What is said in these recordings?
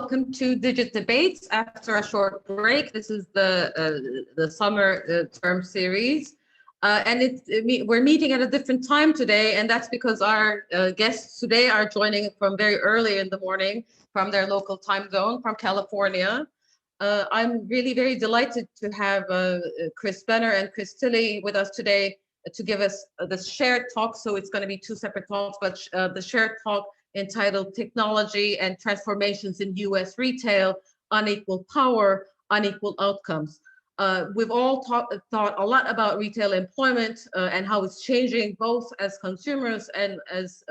welcome to Digit Debates after a short break. This is the summer term series. We're meeting at a different time today, and that's because our guests today are joining from very early in the morning from their local time zone from California. I'm really very delighted to have Chris Benner and Chris Tilley with us today to give us this shared talk. So it's going to be two separate talks, but the shared talk entitled Technology and Transformations in US Retail, Unequal Power, Unequal Outcomes. We've all thought a lot about retail employment and how it's changing both as consumers and as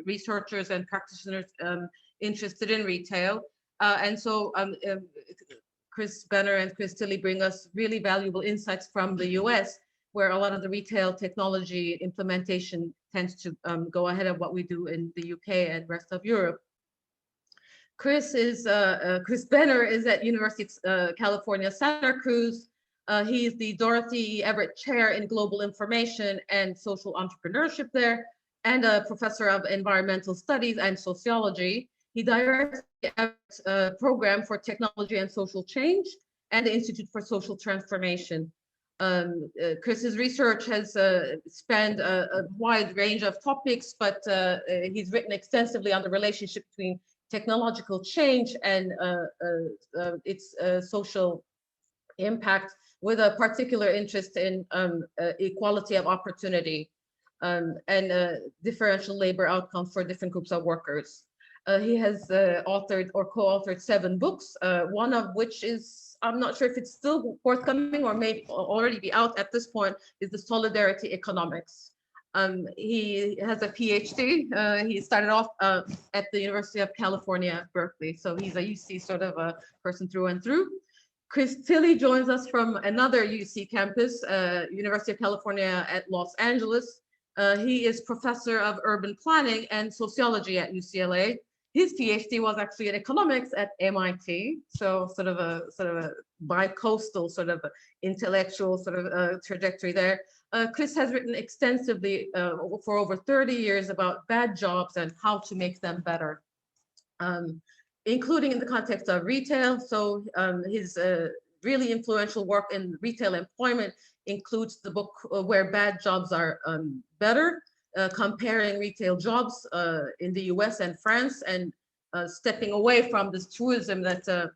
researchers and practitioners interested in retail. Chris Benner and Chris Tilley bring us really valuable insights from the US, where a lot of the retail technology implementation tends to go ahead of what we do in the UK and rest of Europe. Chris Benner is at University of California, Santa Cruz. He is the Dorothy Everett Chair in Global Information and Social Entrepreneurship there, and a professor of environmental studies and sociology. He directs the program for technology and social change and the Institute for Social Transformation. Chris's research has spanned a wide range of topics, but he's written extensively on the relationship between technological change and its social impact, with a particular interest in equality of opportunity and differential labor outcomes for different groups of workers. He has authored or co-authored 7 books, one of which is, I'm not sure if it's still forthcoming or may already be out at this point, is the Solidarity Economics. He has a PhD. He started off at the University of California, Berkeley. So he's a UC sort of a person through and through. Chris Tilley joins us from another UC campus, University of California at Los Angeles. He is professor of urban planning and sociology at UCLA. His PhD was actually in economics at MIT, so sort of a bi-coastal sort of intellectual sort of trajectory there. Chris has written extensively for over 30 years about bad jobs and how to make them better, including in the context of retail. So his really influential work in retail employment includes the book Where Bad Jobs Are Better, comparing retail jobs in the US and France, and stepping away from this truism that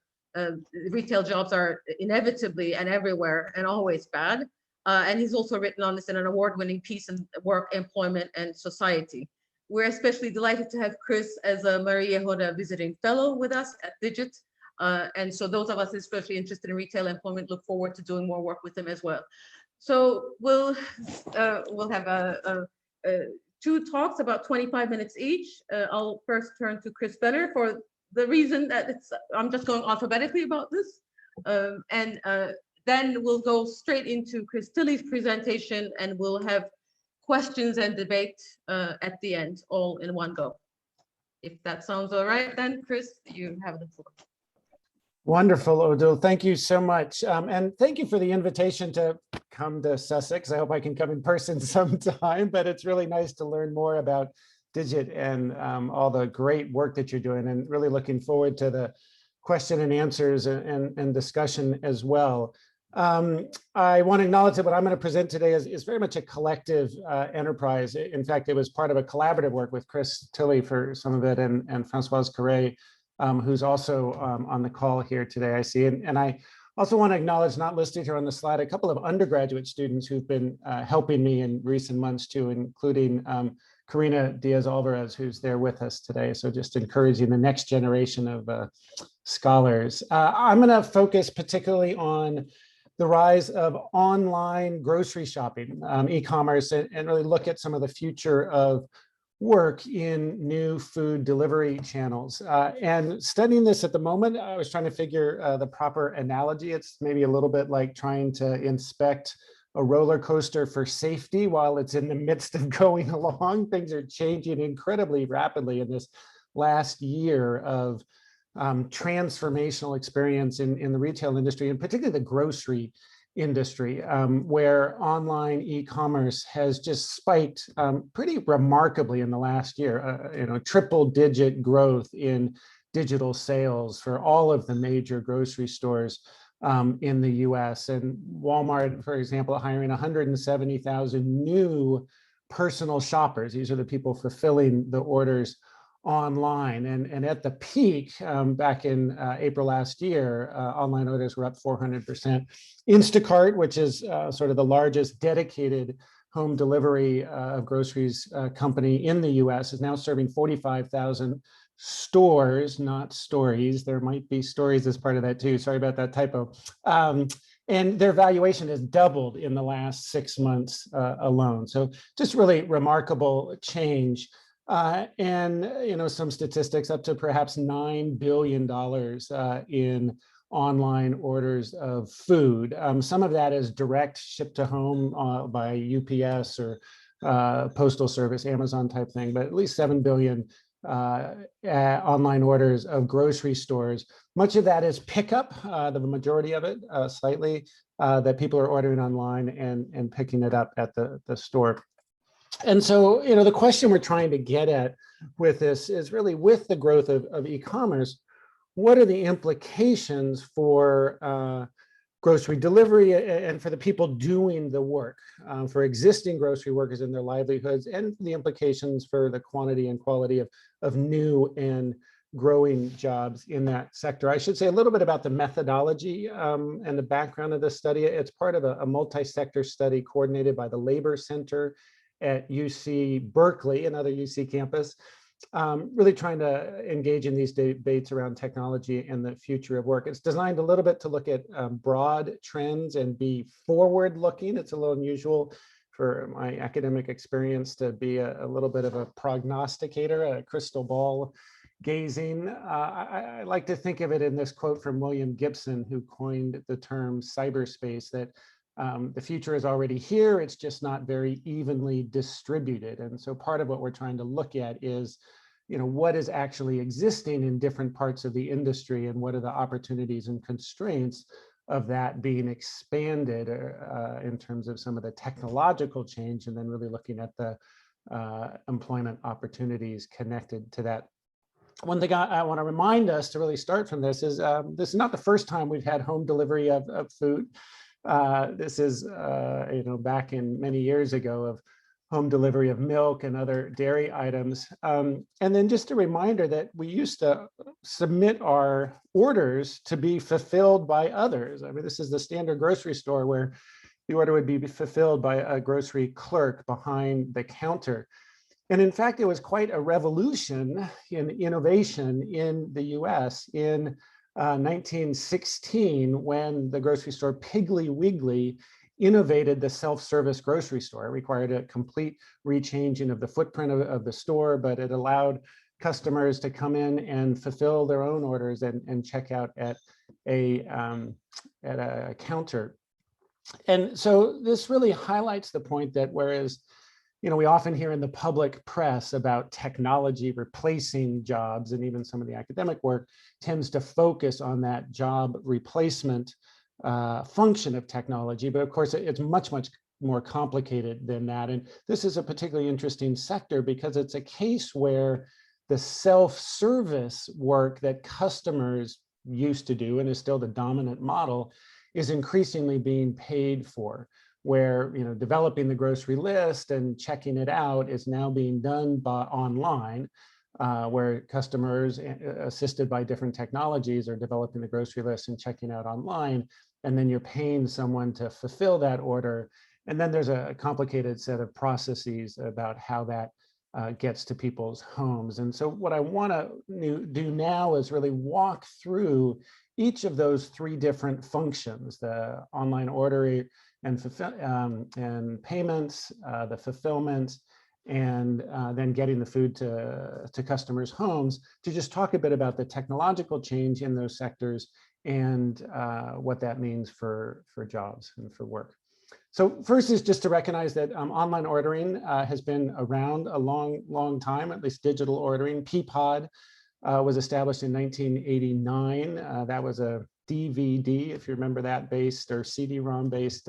retail jobs are inevitably and everywhere and always bad. And he's also written on this in an award-winning piece in Work, Employment, and Society. We're especially delighted to have Chris as a Maria Yehuda visiting fellow with us at Digit. And so those of us especially interested in retail employment look forward to doing more work with him as well. So we'll have 2 talks, about 25 minutes each. I'll first turn to Chris Benner for the reason that I'm just going alphabetically about this. Then we'll go straight into Chris Tilley's presentation, and we'll have questions and debate at the end, all in one go. If that sounds all right, then Chris, you have the floor. Wonderful, Odile. Thank you so much. And thank you for the invitation to come to Sussex. I hope I can come in person sometime, but it's really nice to learn more about Digit and all the great work that you're doing, and really looking forward to the question and answers and discussion as well. I want to acknowledge that what I'm going to present today is very much a collective enterprise. In fact, it was part of a collaborative work with Chris Tilley for some of it, and Françoise Carré, who's also on the call here today, I see. And I also want to acknowledge, not listed here on the slide, a couple of undergraduate students who've been helping me in recent months too, including Karina Diaz-Alvarez, who's there with us today. So just encouraging the next generation of scholars. I'm going to focus particularly on the rise of online grocery shopping, e-commerce, and really look at some of the future of work in new food delivery channels. And studying this at the moment, I was trying to figure the proper analogy. It's maybe a little bit like trying to inspect a roller coaster for safety while it's in the midst of going along. Things are changing incredibly rapidly in this last year of transformational experience in the retail industry, and particularly the grocery industry, where online e-commerce has just spiked pretty remarkably in the last year. Triple-digit growth in digital sales for all of the major grocery stores in the US. And Walmart, for example, hiring 170,000 new personal shoppers. These are the people fulfilling the orders online. And at the peak, back in April last year, online orders were up 400%. Instacart, which is sort of the largest dedicated home delivery of groceries company in the US, is now serving 45,000 stores, not stories. There might be stories as part of that too. Sorry about that typo. And their valuation has doubled in the last 6 months alone. So just really remarkable change. And some statistics up to perhaps $9 billion in online orders of food. Some of that is direct ship to home by UPS or Postal Service, Amazon type thing, but at least 7 billion online orders of grocery stores. Much of that is pickup, the majority of it, slightly, that people are ordering online and picking it up at the store. And so, the question we're trying to get at with this is really, with the growth of e-commerce, what are the implications for grocery delivery and for the people doing the work, for existing grocery workers and their livelihoods, and the implications for the quantity and quality of new and growing jobs in that sector. I should say a little bit about the methodology and the background of this study. It's part of a multi-sector study coordinated by the Labor Center at UC Berkeley, another UC campus, really trying to engage in these debates around technology and the future of work. It's designed a little bit to look at broad trends and be forward-looking. It's a little unusual for my academic experience to be a little bit of a prognosticator, a crystal ball gazing. I like to think of it in this quote from William Gibson, who coined the term cyberspace, that the future is already here, it's just not very evenly distributed. And so part of what we're trying to look at is, what is actually existing in different parts of the industry, and what are the opportunities and constraints of that being expanded in terms of some of the technological change, and then really looking at the employment opportunities connected to that. One thing I want to remind us to really start from this is not the first time we've had home delivery of food. This is, back in many years ago, of home delivery of milk and other dairy items. And then just a reminder that we used to submit our orders to be fulfilled by others. I mean, this is the standard grocery store where the order would be fulfilled by a grocery clerk behind the counter. And in fact, it was quite a revolution in innovation in the US in 1916, when the grocery store Piggly Wiggly innovated the self-service grocery store. It required a complete rechanging of the footprint of the store, but it allowed customers to come in and fulfill their own orders and check out at a counter. And so this really highlights the point that whereas we often hear in the public press about technology replacing jobs, and even some of the academic work tends to focus on that job replacement function of technology. But of course, it's much, much more complicated than that. And this is a particularly interesting sector because it's a case where the self-service work that customers used to do, and is still the dominant model, is increasingly being paid for, where developing the grocery list and checking it out is now being done online, where customers, assisted by different technologies, are developing the grocery list and checking out online, and then you're paying someone to fulfill that order. And then there's a complicated set of processes about how that gets to people's homes. And so what I want to do now is really walk through each of those three different functions: the online ordering and payments, the fulfillment, and then getting the food to customers' homes, to just talk a bit about the technological change in those sectors and what that means for jobs and for work. So first is just to recognize that online ordering has been around a long, long time, at least digital ordering. Peapod was established in 1989. That was a DVD, if you remember that, based, or CD-ROM based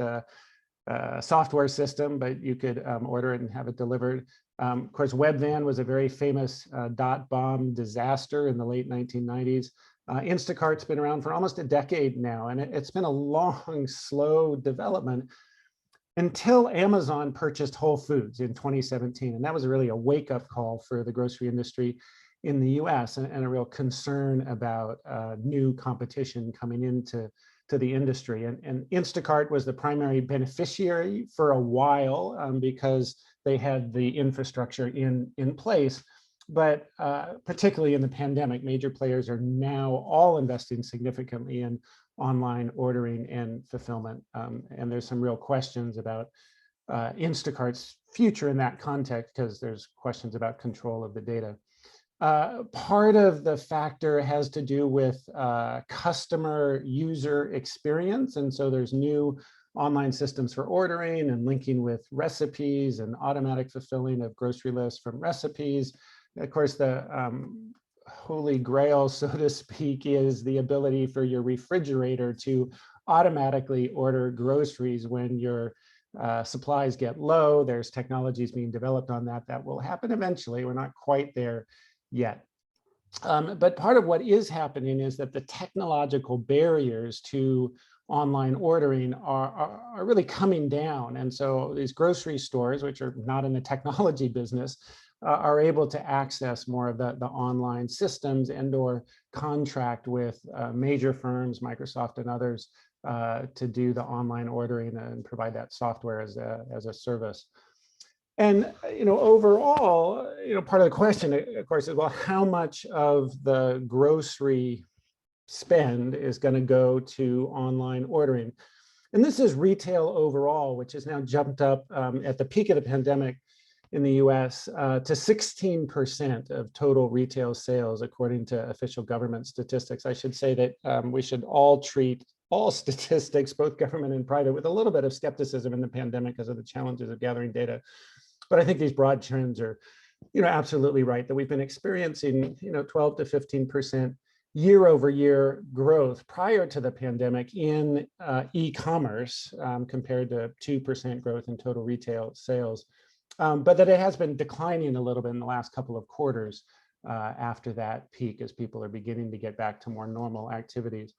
software system, but you could order it and have it delivered. Of course, Webvan was a very famous dot bomb disaster in the late 1990s. Instacart's been around for almost a decade now, and it's been a long, slow development until Amazon purchased Whole Foods in 2017. And that was really a wake-up call for the grocery industry in the US, and a real concern about new competition coming into the industry. And Instacart was the primary beneficiary for a while because they had the infrastructure in place. But particularly in the pandemic, major players are now all investing significantly in online ordering and fulfillment. And there's some real questions about Instacart's future in that context, because there's questions about control of the data. Part of the factor has to do with customer user experience. And so there's new online systems for ordering and linking with recipes and automatic fulfilling of grocery lists from recipes. Of course, the holy grail, so to speak, is the ability for your refrigerator to automatically order groceries when your supplies get low. There's technologies being developed on that. That will happen eventually. We're not quite there yet. But part of what is happening is that the technological barriers to online ordering are really coming down. And so these grocery stores, which are not in the technology business, are able to access more of the online systems and or contract with major firms, Microsoft and others, to do the online ordering and provide that software as a service. And overall, part of the question, of course, is, well, how much of the grocery spend is going to go to online ordering? And this is retail overall, which has now jumped up at the peak of the pandemic in the US to 16% of total retail sales, according to official government statistics. I should say that we should all treat all statistics, both government and private, with a little bit of skepticism in the pandemic because of the challenges of gathering data. But I think these broad trends are, absolutely right, that we've been experiencing, 12 to 15% year-over-year growth prior to the pandemic in e-commerce, compared to 2% growth in total retail sales. But that it has been declining a little bit in the last couple of quarters after that peak, as people are beginning to get back to more normal activities.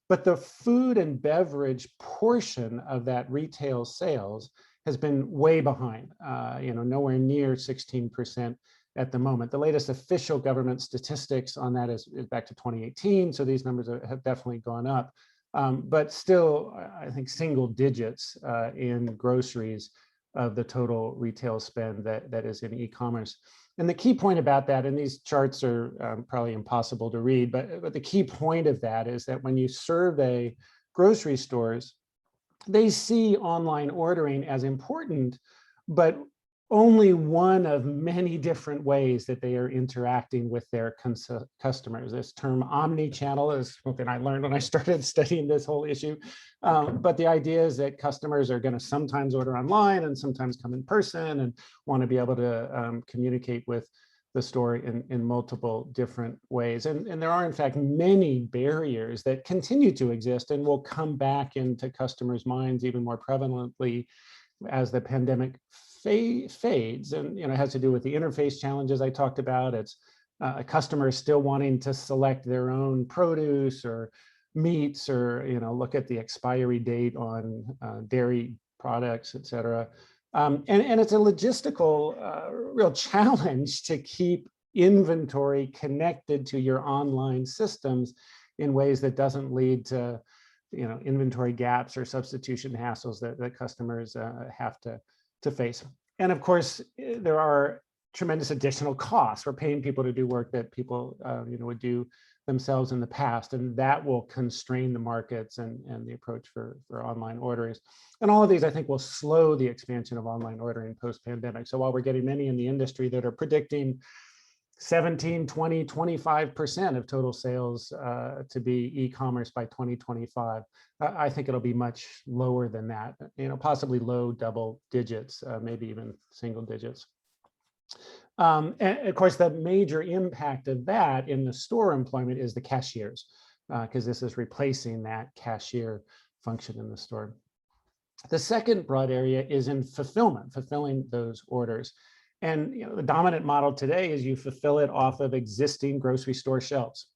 But the food and beverage portion of that retail sales has been way behind, nowhere near 16% at the moment. The latest official government statistics on that is back to 2018, so these numbers have definitely gone up, but still, I think, single digits in groceries of the total retail spend that is in e-commerce. And the key point about that, and these charts are probably impossible to read, but the key point of that is that when you survey grocery stores, they see online ordering as important, but only one of many different ways that they are interacting with their customers. This term omni-channel is something I learned when I started studying this whole issue. But the idea is that customers are going to sometimes order online and sometimes come in person and want to be able to communicate with the store in multiple different ways. And there are, in fact, many barriers that continue to exist and will come back into customers' minds even more prevalently as the pandemic fades. And it has to do with the interface challenges I talked about. It's customers still wanting to select their own produce or meats, or look at the expiry date on dairy products, et cetera. And it's a logistical real challenge to keep inventory connected to your online systems in ways that doesn't lead to inventory gaps or substitution hassles that customers have to face. And of course, there are tremendous additional costs. We're paying people to do work that people would do themselves in the past, and that will constrain the markets and the approach for online orders. And all of these, I think, will slow the expansion of online ordering post-pandemic. So while we're getting many in the industry that are predicting 17, 20, 25% of total sales to be e-commerce by 2025, I think it'll be much lower than that, possibly low double digits, maybe even single digits. And of course, the major impact of that in the store employment is the cashiers, because this is replacing that cashier function in the store. The second broad area is in fulfilling those orders. And the dominant model today is you fulfill it off of existing grocery store shelves.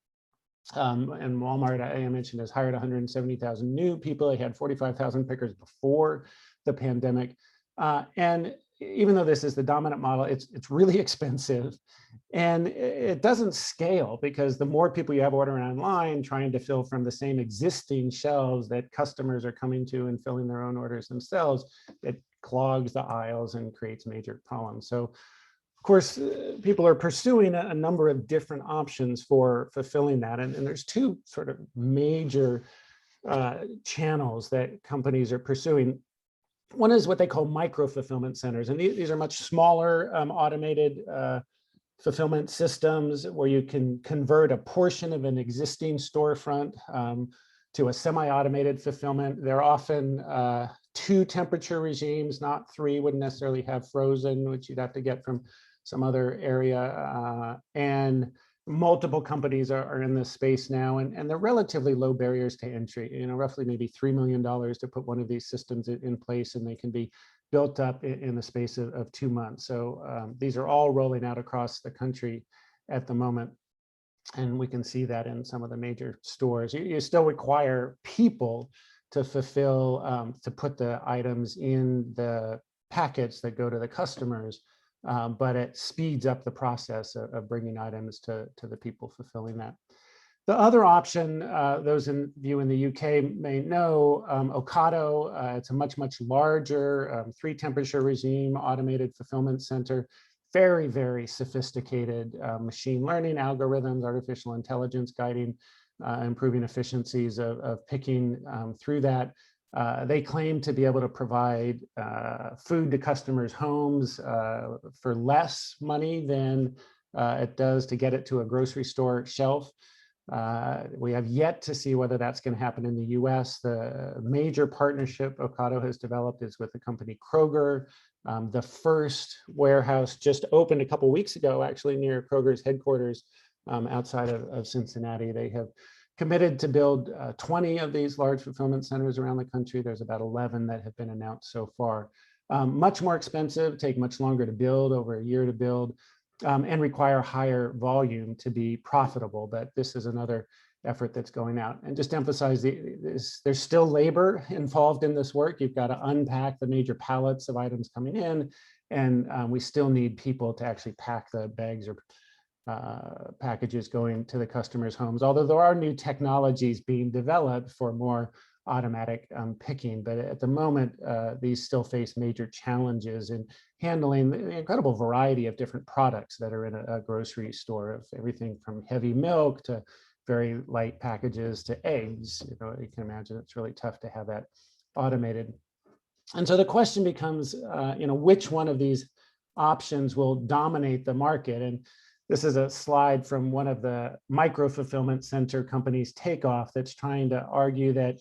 And Walmart, I mentioned, has hired 170,000 new people. They had 45,000 pickers before the pandemic. And even though this is the dominant model, it's really expensive. And it doesn't scale because the more people you have ordering online, trying to fill from the same existing shelves that customers are coming to and filling their own orders themselves, it clogs the aisles and creates major problems. So of course, people are pursuing a number of different options for fulfilling that. And there's two sort of major channels that companies are pursuing. One is what they call micro fulfillment centers. And these are much smaller automated fulfillment systems where you can convert a portion of an existing storefront to a semi-automated fulfillment. They're often 2 temperature regimes, not 3, wouldn't necessarily have frozen, which you'd have to get from some other area. And multiple companies are in this space now, and they're relatively low barriers to entry, roughly maybe $3 million to put one of these systems in place, and they can be built up in the space of 2 months. So these are all rolling out across the country at the moment. And we can see that in some of the major stores. You still require people to fulfill, to put the items in the packets that go to the customers, but it speeds up the process of bringing items to the people fulfilling that. The other option, those in you in the UK may know, Ocado. It's a much larger 3 temperature regime automated fulfillment center. Very, very sophisticated machine learning algorithms, artificial intelligence guiding, improving efficiencies of picking through that. They claim to be able to provide food to customers' homes for less money than it does to get it to a grocery store shelf. We have yet to see whether that's going to happen in the US. The major partnership Ocado has developed is with the company Kroger. The first warehouse just opened a couple of weeks ago, actually, near Kroger's headquarters outside of Cincinnati. They have committed to build 20 of these large fulfillment centers around the country. There's about 11 that have been announced so far. Much more expensive, take much longer to build, over a year to build, and require higher volume to be profitable. But this is another effort that's going out. And just to emphasize, there's still labor involved in this work. You've got to unpack the major pallets of items coming in, and we still need people to actually pack the bags or packages going to the customers' homes, although there are new technologies being developed for more automatic picking. But at the moment, these still face major challenges in handling the incredible variety of different products that are in a grocery store, of everything from heavy milk to very light packages to eggs. You can imagine it's really tough to have that automated. And so the question becomes, which one of these options will dominate the market? And this is a slide from one of the micro fulfillment center companies, Takeoff, that's trying to argue that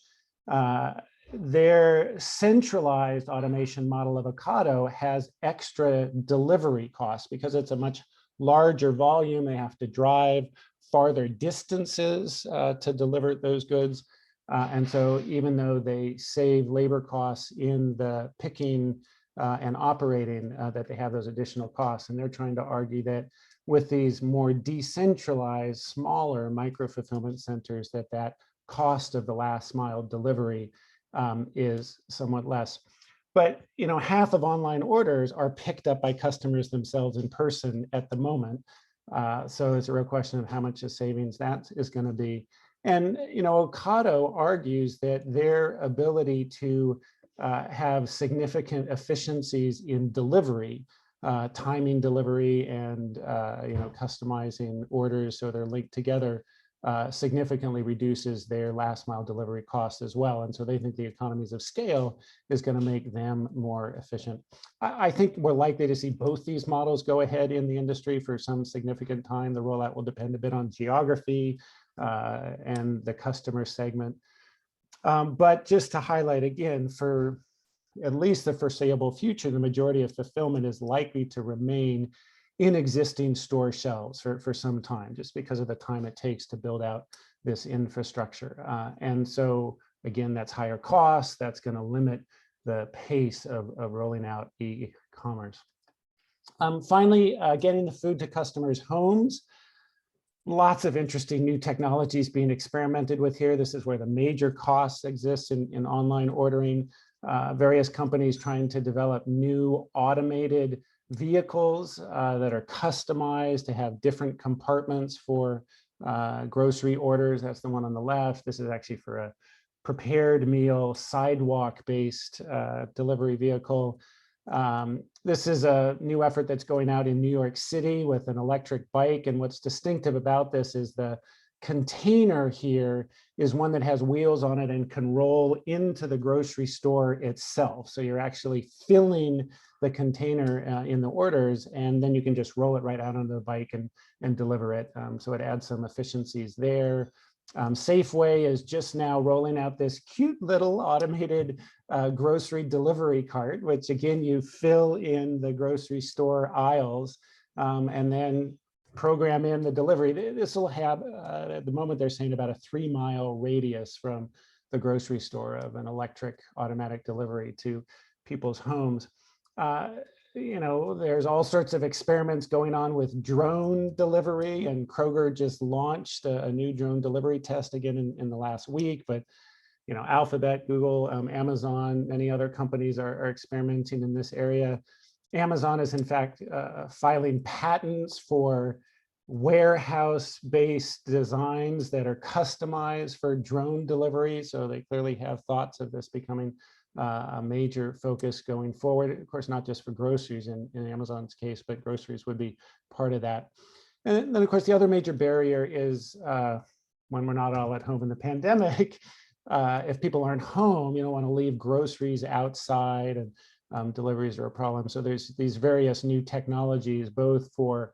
their centralized automation model of Ocado has extra delivery costs because it's a much larger volume. They have to drive farther distances to deliver those goods. And so even though they save labor costs in the picking and operating, that they have those additional costs. And they're trying to argue that with these more decentralized, smaller micro fulfillment centers, that cost of the last mile delivery is somewhat less. But half of online orders are picked up by customers themselves in person at the moment. So it's a real question of how much of savings that is going to be. And Ocado argues that their ability to have significant efficiencies in delivery, timing delivery, and customizing orders so they're linked together, significantly reduces their last mile delivery costs as well. And so they think the economies of scale is going to make them more efficient. I think we're likely to see both these models go ahead in the industry for some significant time. The rollout will depend a bit on geography and the customer segment. But just to highlight again, for at least the foreseeable future, the majority of fulfillment is likely to remain in existing store shelves for some time, just because of the time it takes to build out this infrastructure. And so again, that's higher costs. That's going to limit the pace of rolling out e-commerce. Finally, getting the food to customers' homes. Lots of interesting new technologies being experimented with here. This is where the major costs exist in online ordering. Various companies trying to develop new automated vehicles that are customized to have different compartments for grocery orders. That's the one on the left. This is actually for a prepared meal, sidewalk-based delivery vehicle. This is a new effort that's going out in New York City with an electric bike. And what's distinctive about this is the container here is one that has wheels on it and can roll into the grocery store itself. So you're actually filling the container in the orders, and then you can just roll it right out onto the bike and deliver it. So it adds some efficiencies there. Safeway is just now rolling out this cute little automated grocery delivery cart, which again, you fill in the grocery store aisles and then program in the delivery. This will have, at the moment, they're saying about a 3-mile radius from the grocery store of an electric automatic delivery to people's homes. There's all sorts of experiments going on with drone delivery, and Kroger just launched a new drone delivery test again in the last week. But Alphabet, Google, Amazon, many other companies are experimenting in this area. Amazon is in fact filing patents for warehouse-based designs that are customized for drone delivery. So they clearly have thoughts of this becoming a major focus going forward. Of course, not just for groceries in Amazon's case, but groceries would be part of that. And then, of course, the other major barrier is when we're not all at home in the pandemic, if people aren't home, you don't want to leave groceries outside, and deliveries are a problem. So there's these various new technologies, both for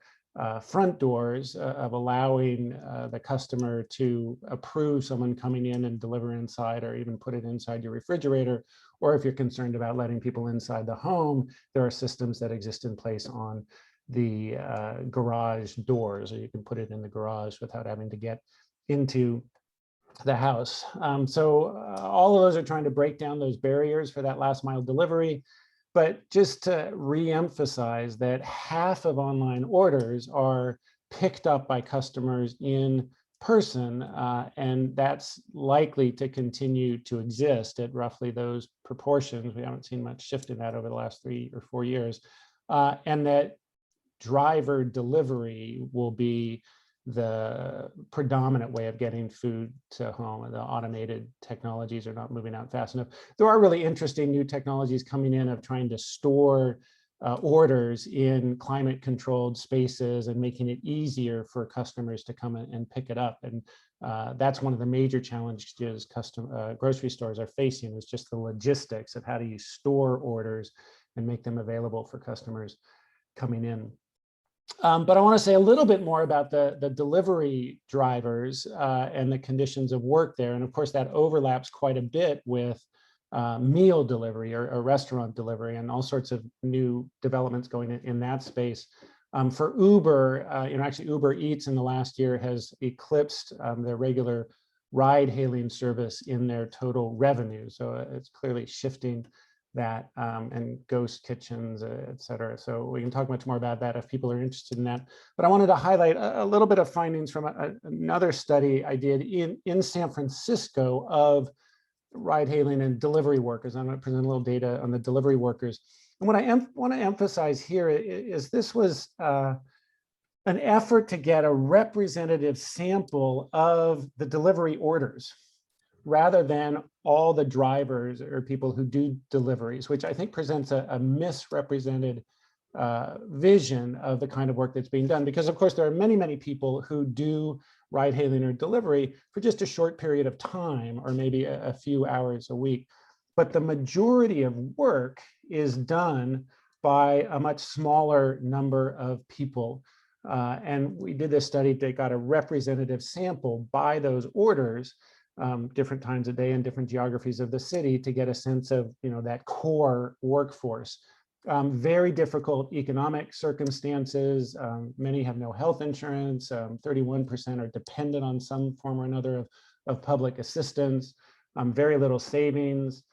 front doors of allowing the customer to approve someone coming in and deliver inside, or even put it inside your refrigerator. Or if you're concerned about letting people inside the home, there are systems that exist in place on the garage doors, or you can put it in the garage without having to get into the house. So all of those are trying to break down those barriers for that last mile delivery. But just to re-emphasize that half of online orders are picked up by customers in person, and that's likely to continue to exist at roughly those proportions. We haven't seen much shift in that over the last 3 or 4 years, and that driver delivery will be the predominant way of getting food to home, and the automated technologies are not moving out fast enough. There are really interesting new technologies coming in of trying to store orders in climate controlled spaces and making it easier for customers to come in and pick it up. And that's one of the major challenges grocery stores are facing, is just the logistics of how do you store orders and make them available for customers coming in. But I want to say a little bit more about the delivery drivers and the conditions of work there. And of course, that overlaps quite a bit with meal delivery or restaurant delivery, and all sorts of new developments going in that space. For Uber, actually Uber Eats in the last year has eclipsed their regular ride hailing service in their total revenue. So it's clearly shifting that, and ghost kitchens, et cetera. So we can talk much more about that if people are interested in that. But I wanted to highlight a little bit of findings from another study I did in San Francisco of ride hailing and delivery workers. I'm going to present a little data on the delivery workers. And what I want to emphasize here is this was an effort to get a representative sample of the delivery orders, rather than all the drivers or people who do deliveries, which I think presents a misrepresented vision of the kind of work that's being done. Because of course, there are many, many people who do ride hailing or delivery for just a short period of time, or maybe a few hours a week. But the majority of work is done by a much smaller number of people. And we did this study that got a representative sample by those orders, different times of day and different geographies of the city, to get a sense of that core workforce. Very difficult economic circumstances. Many have no health insurance. 31% are dependent on some form or another of public assistance. Very little savings.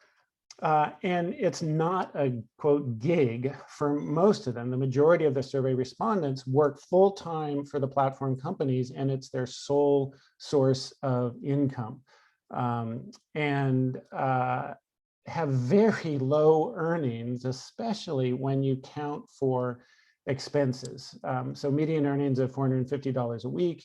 And it's not a quote gig for most of them. The majority of the survey respondents work full-time for the platform companies, and it's their sole source of income. And have very low earnings, especially when you count for expenses. So median earnings of $450 a week.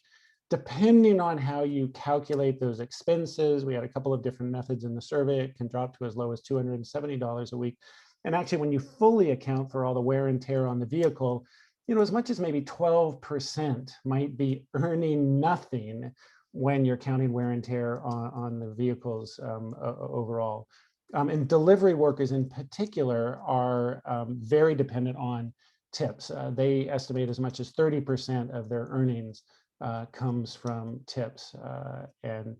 Depending on how you calculate those expenses, we had a couple of different methods in the survey. It can drop to as low as $270 a week. And actually, when you fully account for all the wear and tear on the vehicle, as much as maybe 12% might be earning nothing when you're counting wear and tear on the vehicles overall. And delivery workers in particular are very dependent on tips. They estimate as much as 30% of their earnings comes from tips. And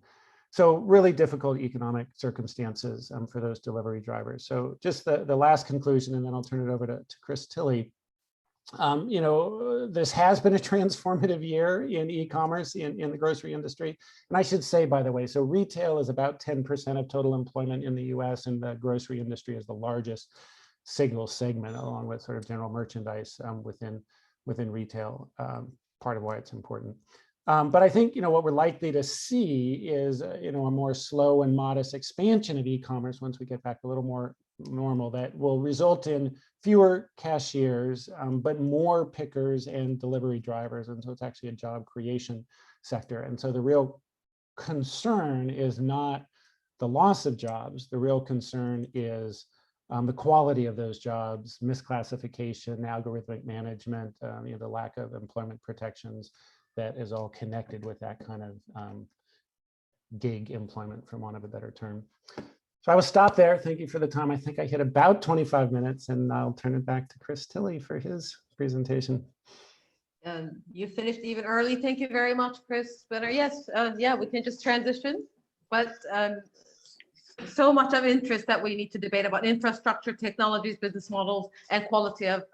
so really difficult economic circumstances for those delivery drivers. So just the last conclusion, and then I'll turn it over to Chris Tilley. This has been a transformative year in e-commerce in the grocery industry. And I should say, by the way, so retail is about 10% of total employment in the US, and the grocery industry is the largest single segment, along with sort of general merchandise within retail, part of why it's important. But I think, what we're likely to see is, a more slow and modest expansion of e-commerce once we get back a little more normal, that will result in fewer cashiers, but more pickers and delivery drivers. And so it's actually a job creation sector. And so the real concern is not the loss of jobs. The real concern is the quality of those jobs, misclassification, algorithmic management, the lack of employment protections that is all connected with that kind of gig employment, for want of a better term. So I will stop there. Thank you for the time. I think I hit about 25 minutes, and I'll turn it back to Chris Tilley for his presentation. You finished even early. Thank you very much, Chris Benner. Yes, yeah, we can just transition, but so much of interest that we need to debate about infrastructure, technologies, business models, and quality of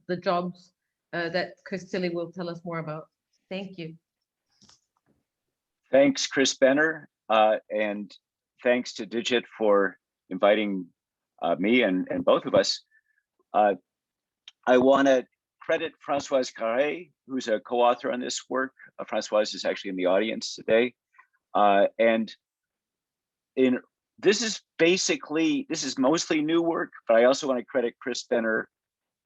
the jobs that Chris Tilley will tell us more about. Thank you. Thanks, Chris Benner, and thanks to Digit for inviting me and both of us. I want to credit Françoise Carré, who's a co-author on this work. Françoise is actually in the audience today. This is mostly new work, but I also want to credit Chris Benner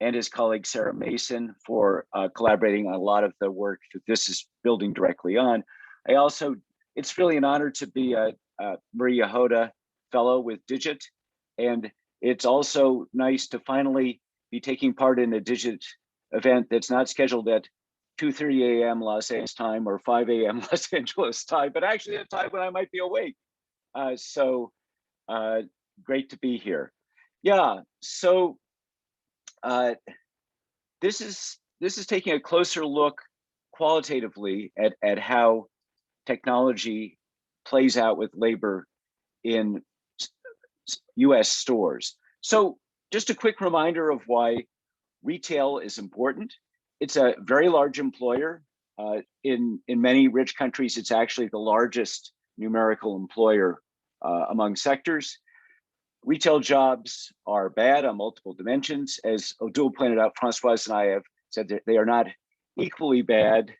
and his colleague Sarah Mason for collaborating on a lot of the work that this is building directly on. It's really an honor to be a Maria Hoda Fellow with Digit, and it's also nice to finally be taking part in a Digit event that's not scheduled at 2:30 a.m. Los Angeles time or 5 a.m. Los Angeles time, but actually at a time when I might be awake. So great to be here. Yeah, so this is taking a closer look qualitatively at how technology plays out with labor in US stores. So just a quick reminder of why retail is important. It's a very large employer. In many rich countries, it's actually the largest numerical employer among sectors. Retail jobs are bad on multiple dimensions. As Odile pointed out, Françoise and I have said that they are not equally bad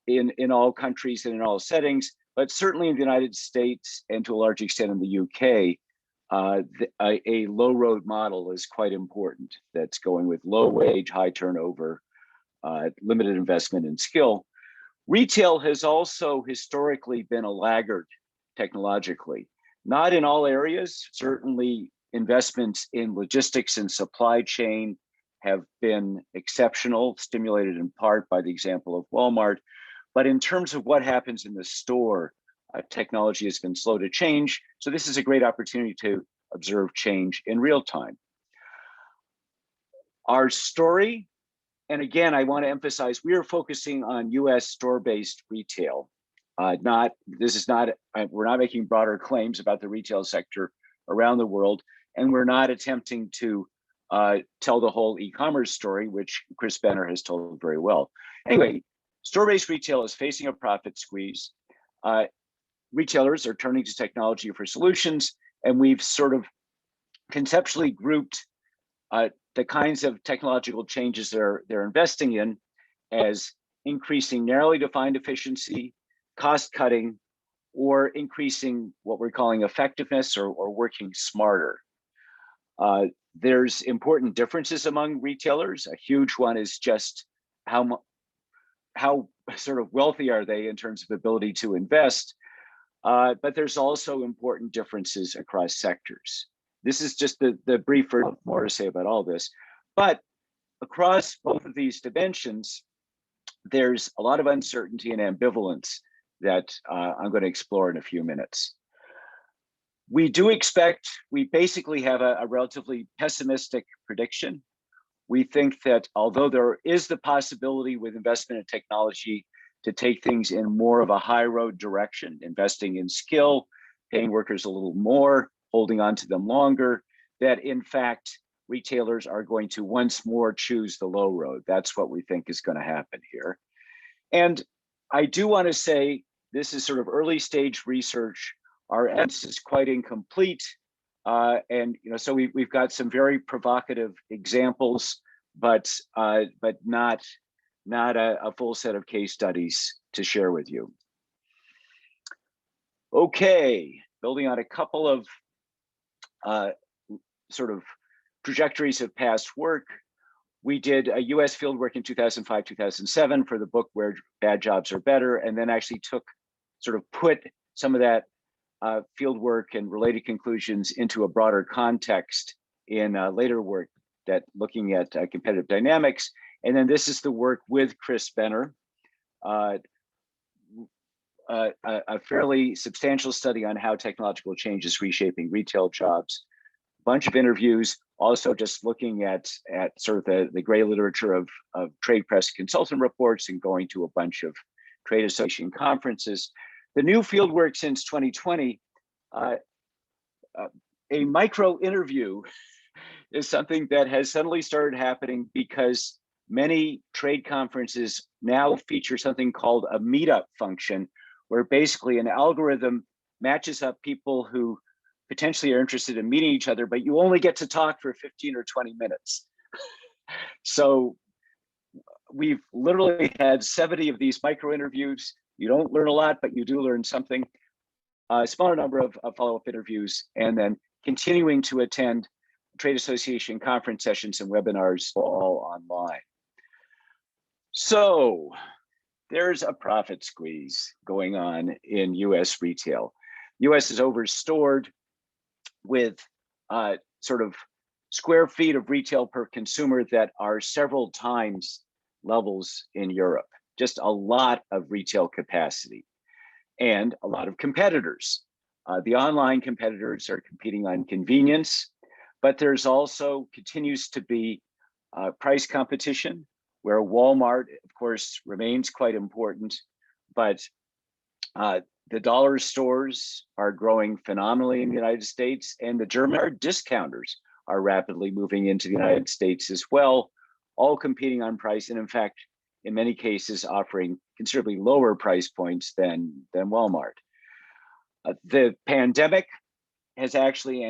in all countries and in all settings, but certainly in the United States and to a large extent in the UK, a low road model is quite important. That's going with low wage, high turnover, limited investment in skill. Retail has also historically been a laggard technologically, not in all areas. Certainly investments in logistics and supply chain have been exceptional, stimulated in part by the example of Walmart. But in terms of what happens in the store, technology has been slow to change. So this is a great opportunity to observe change in real time. Our story, and again, I want to emphasize, we are focusing on US store-based retail. We're not making broader claims about the retail sector around the world, and we're not attempting to tell the whole e-commerce story, which Chris Benner has told very well. Anyway, store-based retail is facing a profit squeeze. Retailers are turning to technology for solutions, and we've sort of conceptually grouped the kinds of technological changes they're investing in as increasing narrowly defined efficiency, cost cutting, or increasing what we're calling effectiveness or working smarter. There's important differences among retailers. A huge one is just how sort of wealthy are they in terms of ability to invest. But there's also important differences across sectors. This is just the brief, more to say about all this. But across both of these dimensions, there's a lot of uncertainty and ambivalence that I'm going to explore in a few minutes. We basically have a relatively pessimistic prediction. We think that although there is the possibility with investment in technology to take things in more of a high road direction, investing in skill, paying workers a little more, holding on to them longer, that in fact, retailers are going to once more choose the low road. That's what we think is going to happen here. And I do want to say, this is sort of early stage research. Our evidence is quite incomplete. And so we've got some very provocative examples, but not a full set of case studies to share with you. Okay, building on a couple of sort of trajectories of past work. We did a US fieldwork in 2005, 2007 for the book Where Bad Jobs Are Better, and then actually put some of that fieldwork and related conclusions into a broader context in later work that looking at competitive dynamics. And then this is the work with Chris Benner, a fairly substantial study on how technological change is reshaping retail jobs. Bunch of interviews, also just looking at sort of the gray literature of trade press consultant reports and going to a bunch of trade association conferences. The new fieldwork since 2020, a micro interview is something that has suddenly started happening because many trade conferences now feature something called a meetup function, where basically an algorithm matches up people who potentially are interested in meeting each other, but you only get to talk for 15 or 20 minutes. So we've literally had 70 of these micro interviews. You don't learn a lot, but you do learn something. A smaller number of follow-up interviews, and then continuing to attend trade association conference sessions and webinars all online. So there's a profit squeeze going on in US retail. US is overstored with sort of square feet of retail per consumer that are several times levels in Europe. Just a lot of retail capacity and a lot of competitors. The online competitors are competing on convenience, but there's also continues to be price competition, where Walmart, of course, remains quite important, but the dollar stores are growing phenomenally in the United States, and the German discounters are rapidly moving into the United States as well, all competing on price, and in fact, in many cases, offering considerably lower price points than Walmart. The pandemic has actually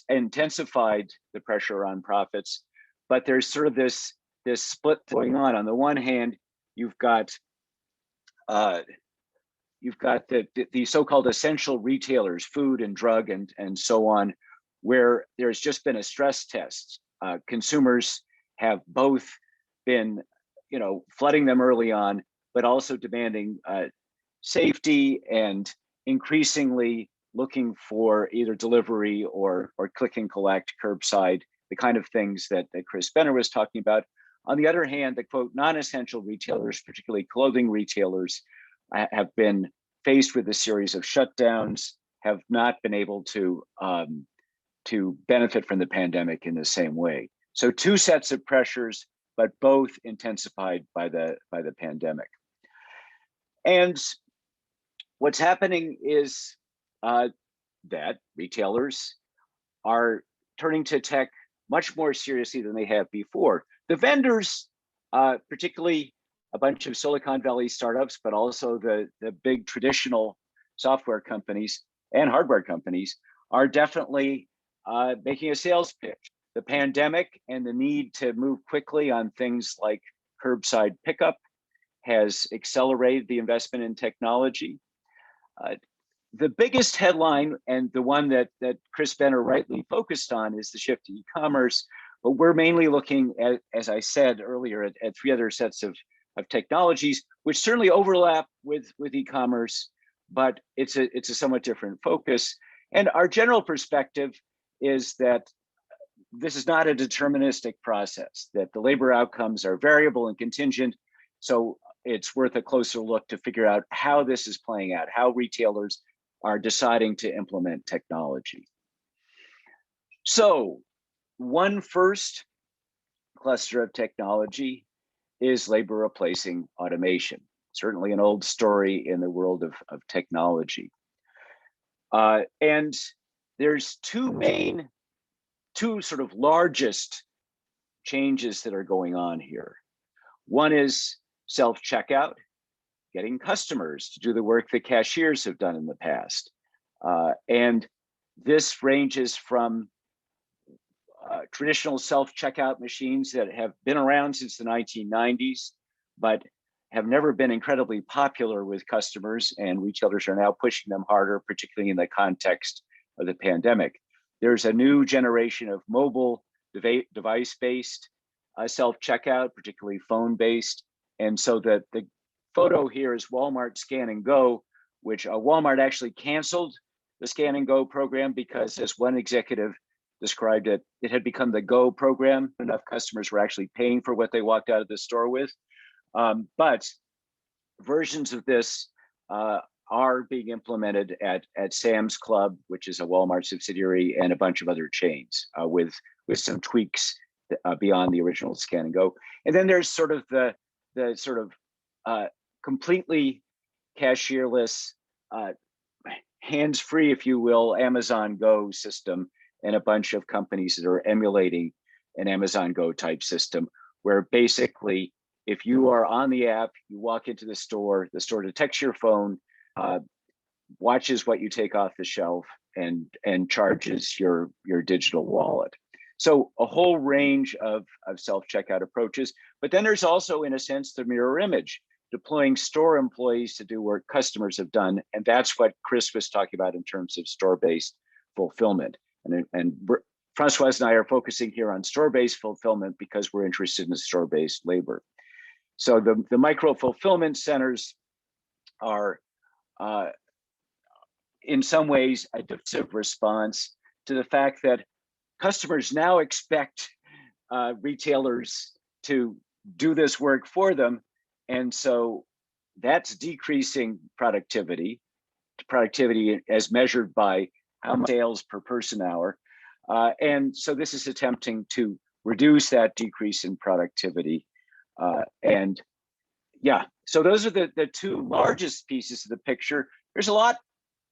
intensified the pressure on profits, but there's sort of this split going on. On the one hand, you've got the so-called essential retailers, food and drug and so on, where there's just been a stress test. Consumers have both been, flooding them early on, but also demanding safety and increasingly looking for either delivery or click and collect, curbside, the kind of things that Chris Benner was talking about. On the other hand, the quote non-essential retailers, particularly clothing retailers, have been faced with a series of shutdowns, have not been able to benefit from the pandemic in the same way. So two sets of pressures, but both intensified by the pandemic. And what's happening is that retailers are turning to tech much more seriously than they have before. The vendors, particularly a bunch of Silicon Valley startups, but also the big traditional software companies and hardware companies, are definitely making a sales pitch. The pandemic and the need to move quickly on things like curbside pickup has accelerated the investment in technology. The biggest headline, and the one that Chris Benner rightly focused on, is the shift to e-commerce. But we're mainly looking at, as I said earlier, at three other sets of technologies, which certainly overlap with e-commerce, but it's a somewhat different focus. And our general perspective is that this is not a deterministic process, that the labor outcomes are variable and contingent. So it's worth a closer look to figure out how this is playing out, how retailers are deciding to implement technology. So one first cluster of technology is labor replacing automation. Certainly an old story in the world of technology. And there's two sort of largest changes that are going on here. One is self-checkout, getting customers to do the work that cashiers have done in the past. And this ranges from traditional self-checkout machines that have been around since the 1990s, but have never been incredibly popular with customers, and retailers are now pushing them harder, particularly in the context of the pandemic. There's a new generation of mobile device-based self-checkout, particularly phone-based. And so the photo here is Walmart Scan and Go, which Walmart actually canceled the Scan and Go program because, as one executive described it, it had become the Go program. Enough customers were actually paying for what they walked out of the store with. But versions of this are being implemented at Sam's Club, which is a Walmart subsidiary, and a bunch of other chains with some tweaks beyond the original Scan and Go. And then there's sort of the completely cashierless, hands-free, if you will, Amazon Go system, and a bunch of companies that are emulating an Amazon Go type system, where basically, if you are on the app, you walk into the store detects your phone, watches what you take off the shelf, and charges your digital wallet. So a whole range of self-checkout approaches. But then there's also, in a sense, the mirror image, deploying store employees to do work customers have done. And that's what Chris was talking about in terms of store-based fulfillment. And Francoise and I are focusing here on store-based fulfillment because we're interested in store-based labor. So the micro fulfillment centers are in some ways a defensive response to the fact that customers now expect retailers to do this work for them. And so that's decreasing productivity as measured by how much sales per person hour. And so this is attempting to reduce that decrease in productivity. And yeah, so those are the two largest pieces of the picture. There's a lot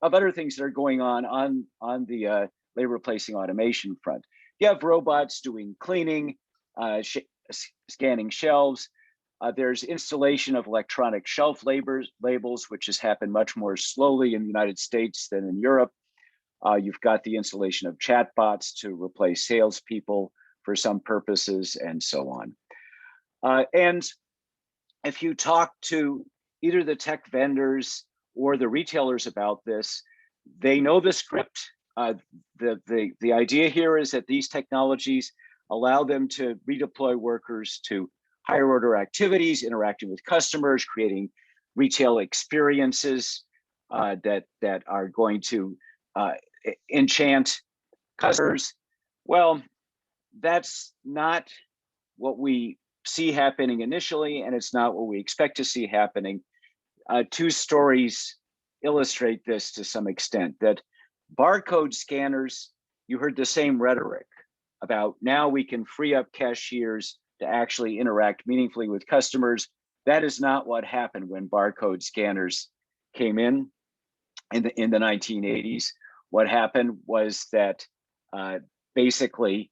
of other things that are going on the labor replacing automation front. You have robots doing cleaning, scanning shelves. There's installation of electronic shelf labels, which has happened much more slowly in the United States than in Europe. You've got the installation of chatbots to replace salespeople for some purposes, and so on. And if you talk to either the tech vendors or the retailers about this, they know the script. The idea here is that these technologies allow them to redeploy workers to higher order activities, interacting with customers, creating retail experiences that are going to enchant customers. Well, that's not what we see happening initially, and it's not what we expect to see happening. Two stories illustrate this to some extent, that barcode scanners, you heard the same rhetoric about now we can free up cashiers to actually interact meaningfully with customers. That is not what happened when barcode scanners came in the 1980s. What happened was that basically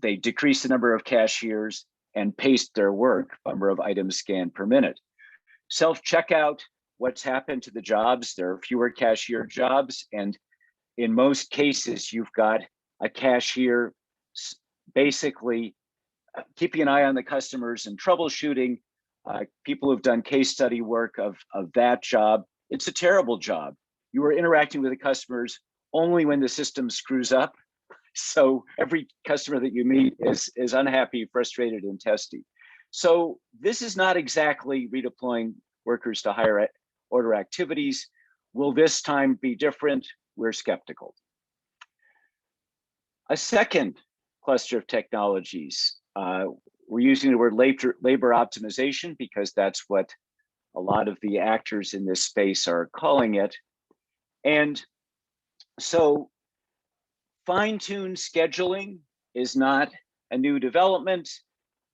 they decreased the number of cashiers and paced their work, number of items scanned per minute. Self-checkout, what's happened to the jobs? There are fewer cashier jobs, and in most cases, you've got a cashier, basically keeping an eye on the customers and troubleshooting. People who've done case study work of that job, it's a terrible job. You are interacting with the customers only when the system screws up. So every customer that you meet is unhappy, frustrated, and testy. So this is not exactly redeploying workers to higher order activities. Will this time be different? We're skeptical. A second cluster of technologies, we're using the word labor optimization because that's what a lot of the actors in this space are calling it. And so fine-tuned scheduling is not a new development,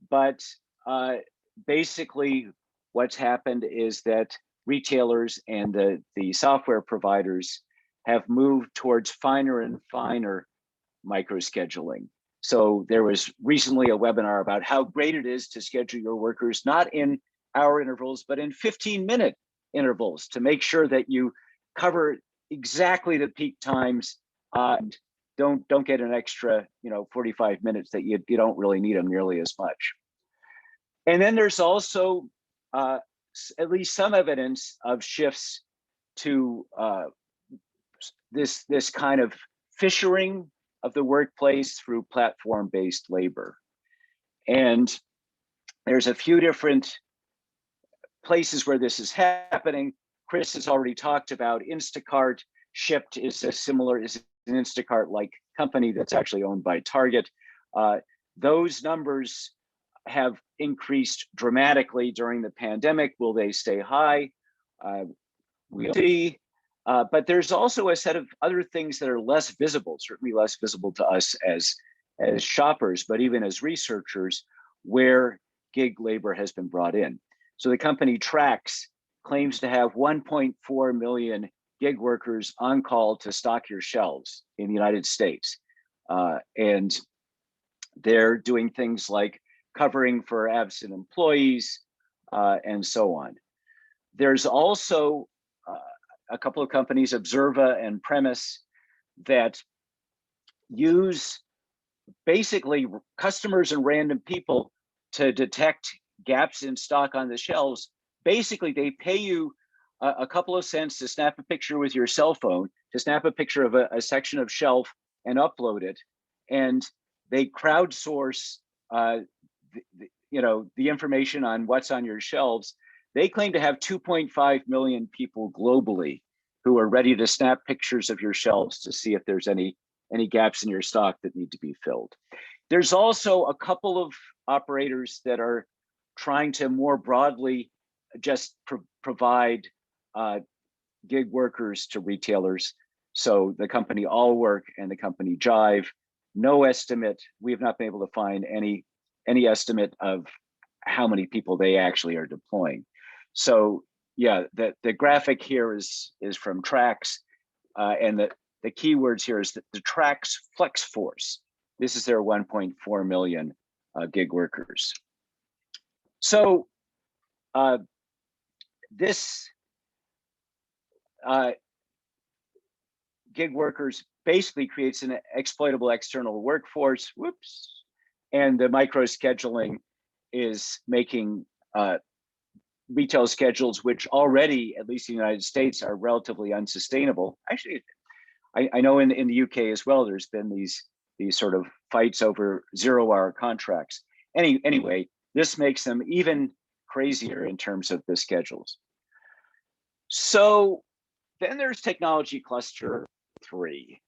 but basically what's happened is that retailers and the software providers have moved towards finer and finer micro-scheduling. So there was recently a webinar about how great it is to schedule your workers, not in hour intervals, but in 15-minute intervals to make sure that you cover exactly the peak times. Don't get an extra 45 minutes that you don't really need them nearly as much. And then there's also at least some evidence of shifts to this kind of fishering of the workplace through platform-based labor. And there's a few different places where this is happening. Chris has already talked about Instacart. Shipt is an Instacart-like company that's actually owned by Target. Those numbers have increased dramatically during the pandemic. Will they stay high? We'll see. But there's also a set of other things that are less visible, certainly less visible to us as shoppers, but even as researchers, where gig labor has been brought in. So the company Trax claims to have 1.4 million gig workers on call to stock your shelves in the United States. And they're doing things like covering for absent employees and so on. There's also a couple of companies, Observa and Premise, that use basically customers and random people to detect gaps in stock on the shelves. Basically, they pay you a couple of cents to snap a picture with your cell phone, to snap a picture of a section of shelf and upload it. And they crowdsource the information on what's on your shelves. They claim to have 2.5 million people globally who are ready to snap pictures of your shelves to see if there's any gaps in your stock that need to be filled. There's also a couple of operators that are trying to more broadly just provide gig workers to retailers. So the company Allwork and the company Jive, no estimate. We have not been able to find any estimate of how many people they actually are deploying. So yeah, the graphic here is from Trax, and the keywords here is the Trax Flex Force. This is their 1.4 million gig workers. So this gig workers basically creates an exploitable external workforce. Whoops. And the micro scheduling is making retail schedules, which already, at least in the United States, are relatively unsustainable. Actually, I know in the UK as well, there's been these sort of fights over 0-hour contracts. Anyway, this makes them even crazier in terms of the schedules. So then there's technology cluster 3,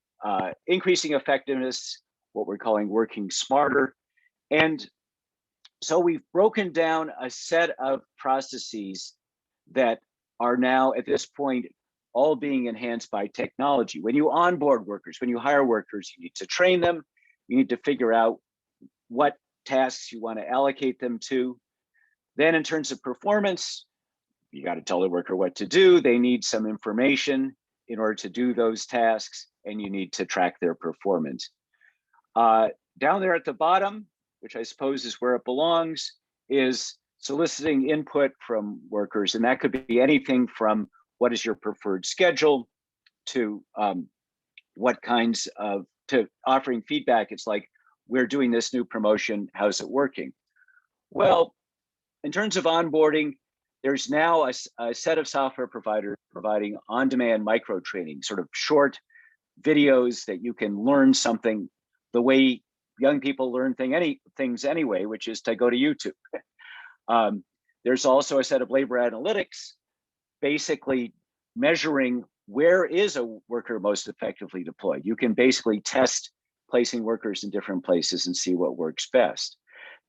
increasing effectiveness, what we're calling working smarter. And so we've broken down a set of processes that are now at this point all being enhanced by technology. When you onboard workers, when you hire workers, you need to train them. You need to figure out what tasks you want to allocate them to. Then in terms of performance, you got to tell the worker what to do. They need some information in order to do those tasks, and you need to track their performance. Down there at the bottom, which I suppose is where it belongs, is soliciting input from workers. And that could be anything from what is your preferred schedule to what kinds of to offering feedback. It's like, we're doing this new promotion, how's it working? Well, in terms of onboarding, there's now a set of software providers providing on-demand micro training, sort of short videos that you can learn something the way young people learn things anyway, which is to go to YouTube. There's also a set of labor analytics, basically measuring where is a worker most effectively deployed. You can basically test placing workers in different places and see what works best.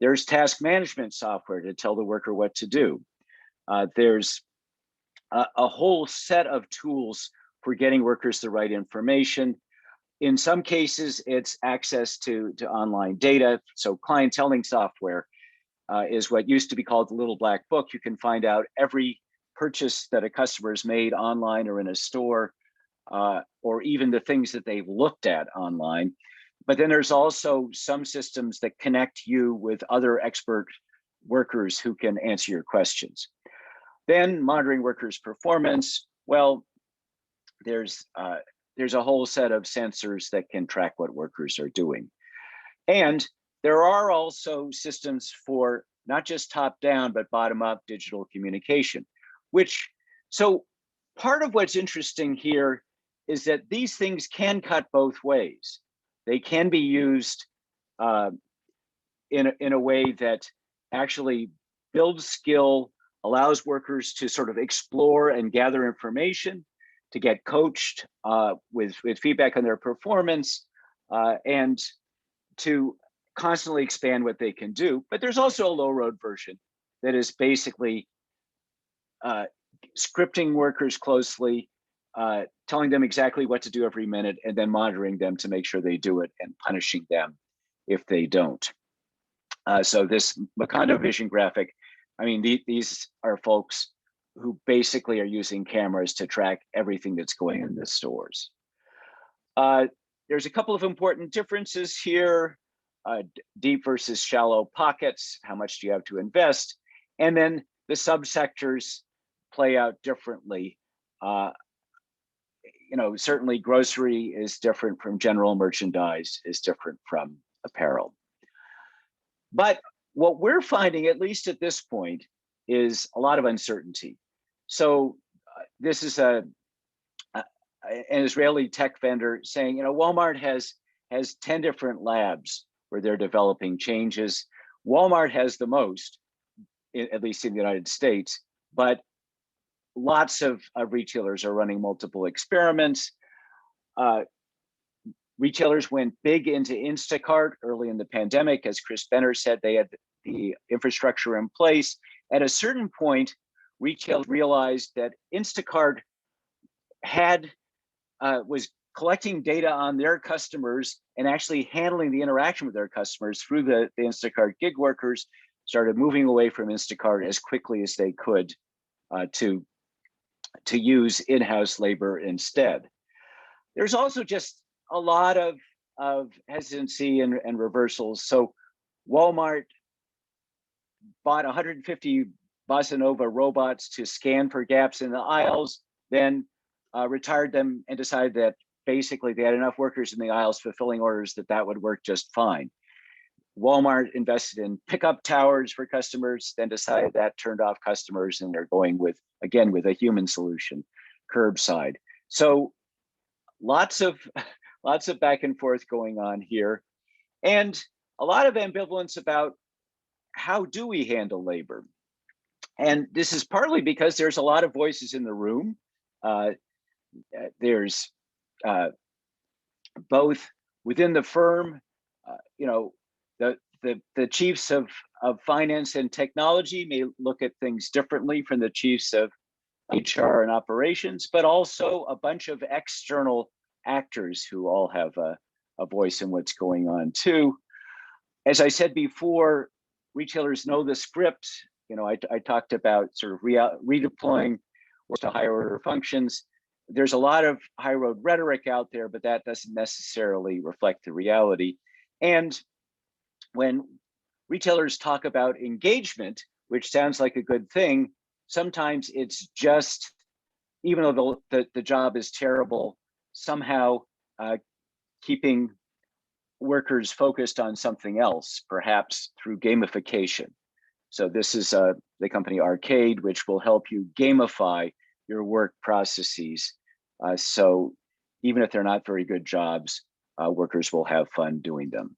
There's task management software to tell the worker what to do. There's a whole set of tools for getting workers the right information. In some cases, it's access to online data. So clienteling software is what used to be called the little black book. You can find out every purchase that a customer has made online or in a store, or even the things that they've looked at online. But then there's also some systems that connect you with other expert workers who can answer your questions. Then monitoring workers' performance. Well, there's a whole set of sensors that can track what workers are doing. And there are also systems for not just top-down, but bottom-up digital communication, so part of what's interesting here is that these things can cut both ways. They can be used in a way that actually builds skill, allows workers to sort of explore and gather information, to get coached with feedback on their performance, and to constantly expand what they can do. But there's also a low-road version that is basically scripting workers closely, telling them exactly what to do every minute, and then monitoring them to make sure they do it and punishing them if they don't. So this Macondo vision graphic, I mean, these are folks who basically are using cameras to track everything that's going in the stores. There's a couple of important differences here. Deep versus shallow pockets, how much do you have to invest? And then the subsectors play out differently. Certainly grocery is different from general merchandise, is different from apparel. But what we're finding, at least at this point, is a lot of uncertainty. So this is an Israeli tech vendor saying, Walmart has 10 different labs where they're developing changes. Walmart has the most, at least in the United States, but lots of retailers are running multiple experiments. Retailers went big into Instacart early in the pandemic. As Chris Benner said, they had the infrastructure in place. At a certain point, retailers realized that Instacart was collecting data on their customers and actually handling the interaction with their customers through the Instacart gig workers, started moving away from Instacart as quickly as they could to use in-house labor instead. There's also just a lot of hesitancy and reversals. So Walmart bought 150 Bossa Nova robots to scan for gaps in the aisles, then retired them and decided that basically they had enough workers in the aisles fulfilling orders that would work just fine. Walmart invested in pickup towers for customers, then decided that turned off customers, and they're going with a human solution, curbside. So lots of back and forth going on here, and a lot of ambivalence about how do we handle labor. And this is partly because there's a lot of voices in the room. There's both within the firm, the chiefs of finance and technology may look at things differently from the chiefs of HR and operations, but also a bunch of external actors who all have a voice in what's going on too. As I said before, retailers know the script. I talked about sort of redeploying to higher order functions. There's a lot of high road rhetoric out there, but that doesn't necessarily reflect the reality. And when retailers talk about engagement, which sounds like a good thing, sometimes it's just, even though the job is terrible, somehow keeping workers focused on something else, perhaps through gamification. So this is the company Arcade, which will help you gamify your work processes. So even if they're not very good jobs, workers will have fun doing them.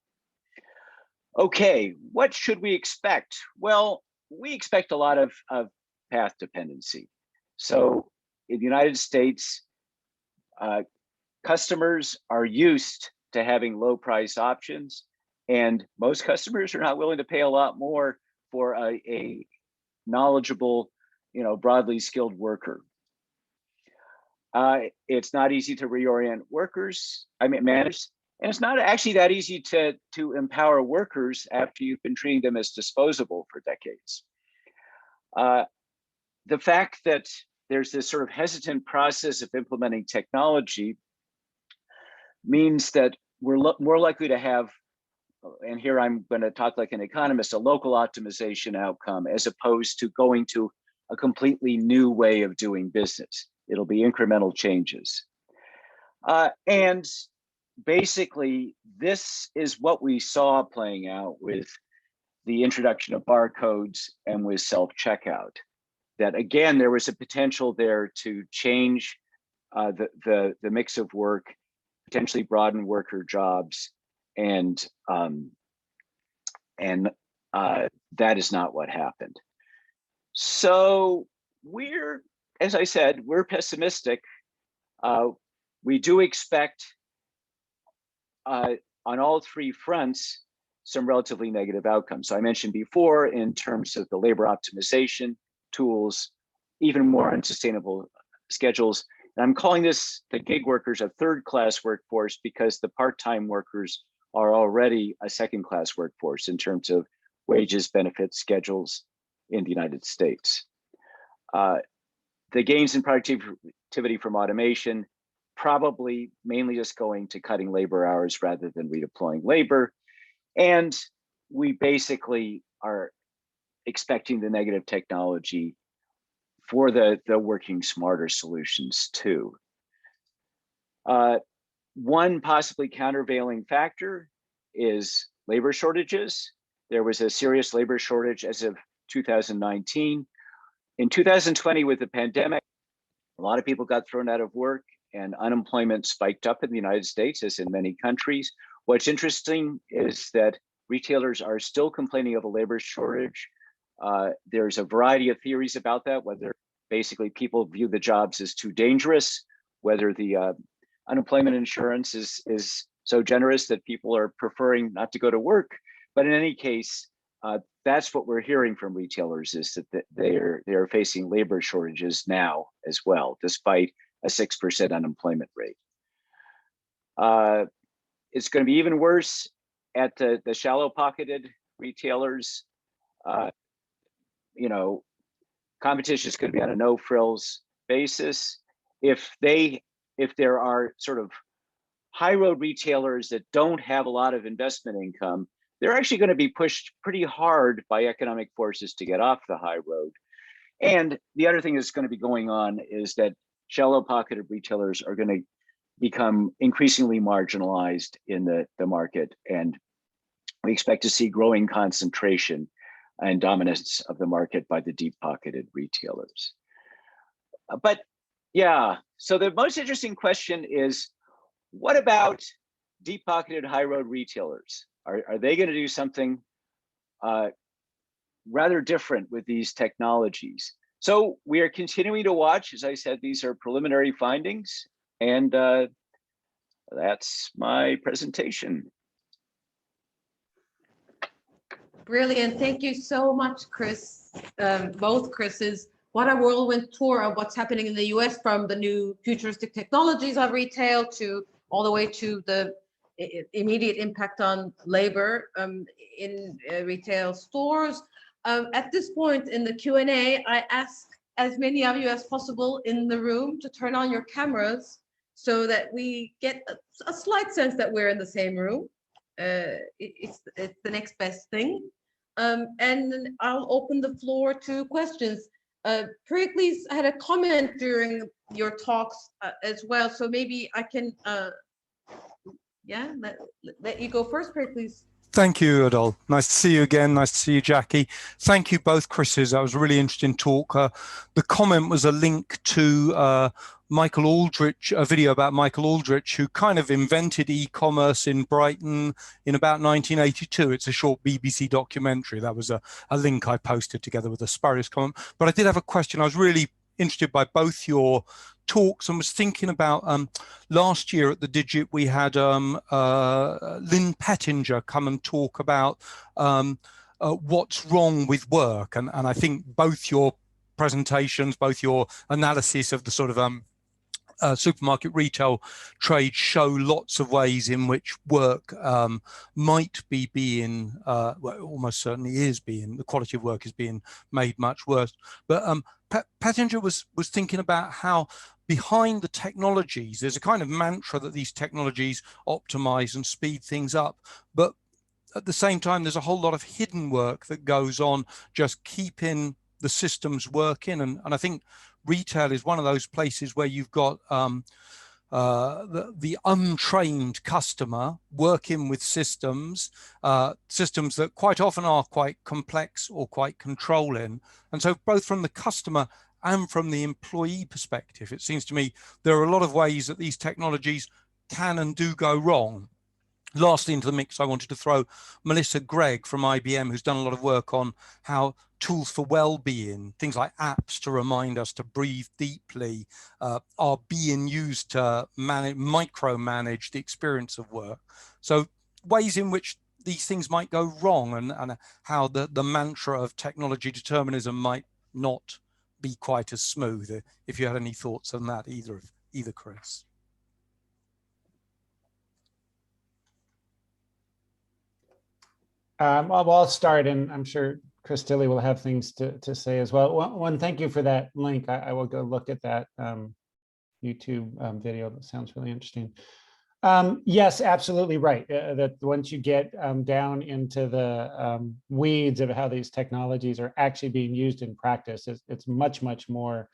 Okay, what should we expect? Well, we expect a lot of path dependency. So in the United States, customers are used to having low price options, and most customers are not willing to pay a lot more for a knowledgeable, broadly skilled worker. It's not easy to reorient managers, and it's not actually that easy to empower workers after you've been treating them as disposable for decades. The fact that there's this sort of hesitant process of implementing technology means that we're more likely to have, and here I'm going to talk like an economist, a local optimization outcome as opposed to going to a completely new way of doing business. It'll be incremental changes. And basically, this is what we saw playing out with the introduction of barcodes and with self-checkout. That again, there was a potential there to change the mix of work, potentially broaden worker jobs, and that is not what happened. So as I said, we're pessimistic. We do expect on all three fronts some relatively negative outcomes. So I mentioned before, in terms of the labor optimization tools, even more unsustainable schedules. And I'm calling the gig workers a third-class workforce because the part-time workers are already a second-class workforce in terms of wages, benefits, schedules in the United States. The gains in productivity from automation, probably mainly just going to cutting labor hours rather than redeploying labor. And we basically are expecting the negative technology for the working smarter solutions too. One possibly countervailing factor is labor shortages. There was a serious labor shortage as of 2019. In 2020, with the pandemic, a lot of people got thrown out of work and unemployment spiked up in the United States, as in many countries. What's interesting is that retailers are still complaining of a labor shortage. There's a variety of theories about that, whether basically people view the jobs as too dangerous, whether the unemployment insurance is so generous that people are preferring not to go to work. But in any case, that's what we're hearing from retailers, is that they are facing labor shortages now as well, despite a 6% unemployment rate. It's going to be even worse at the shallow pocketed retailers. Competition is going to be on a no frills basis. If there are sort of high road retailers that don't have a lot of investment income, they're actually going to be pushed pretty hard by economic forces to get off the high road. And the other thing that's going to be going on is that shallow pocketed retailers are going to become increasingly marginalized in the market. And we expect to see growing concentration and dominance of the market by the deep pocketed retailers. But yeah, so the most interesting question is, what about deep pocketed high road retailers? Are they going to do something rather different with these technologies? So we are continuing to watch. As I said, these are preliminary findings, and that's my presentation. Brilliant. Thank you so much, Chris. Both Chris's. What a whirlwind tour of what's happening in the US, from the new futuristic technologies of retail to all the way to the immediate impact on labor in retail stores. At this point in the Q&A, I ask as many of you as possible in the room to turn on your cameras so that we get a slight sense that we're in the same room. It's the next best thing. And I'll open the floor to questions. Pericles had a comment during your talks as well, so maybe I can Yeah, let you go first, Craig, please. Thank you, Adol. Nice to see you again. Nice to see you, Jackie. Thank you both, Chris's. That was a really interesting talk. The comment was a link to Michael Aldrich, a video about Michael Aldrich, who kind of invented e-commerce in Brighton in about 1982. It's a short BBC documentary. That was a link I posted together with a spurious comment. But I did have a question. I was really interested by both your talks and was thinking about last year at the Digit we had Lynn Pettinger come and talk about what's wrong with work, and I think both your presentations, both your analysis of the sort of supermarket retail trade show lots of ways in which work might be being, well, almost certainly is being, the quality of work is being made much worse. But Pettinger was thinking about how behind the technologies, there's a kind of mantra that these technologies optimize and speed things up. But at the same time, there's a whole lot of hidden work that goes on just keeping the systems working. And I think retail is one of those places where you've got the untrained customer working with systems that quite often are quite complex or quite controlling. And so both from the customer and from the employee perspective, it seems to me there are a lot of ways that these technologies can and do go wrong. Lastly, into the mix, I wanted to throw Melissa Gregg from IBM, who's done a lot of work on how tools for well-being, things like apps to remind us to breathe deeply, are being used to micromanage the experience of work. So ways in which these things might go wrong, and how the mantra of technology determinism might not be quite as smooth. If you had any thoughts on that, either Chris. Well, I'll start, and I'm sure Chris Tilley will have things to say as well. One, thank you for that link. I will go look at that YouTube video. That sounds really interesting. Yes, absolutely right. That once you get down into the weeds of how these technologies are actually being used in practice, it's much, much more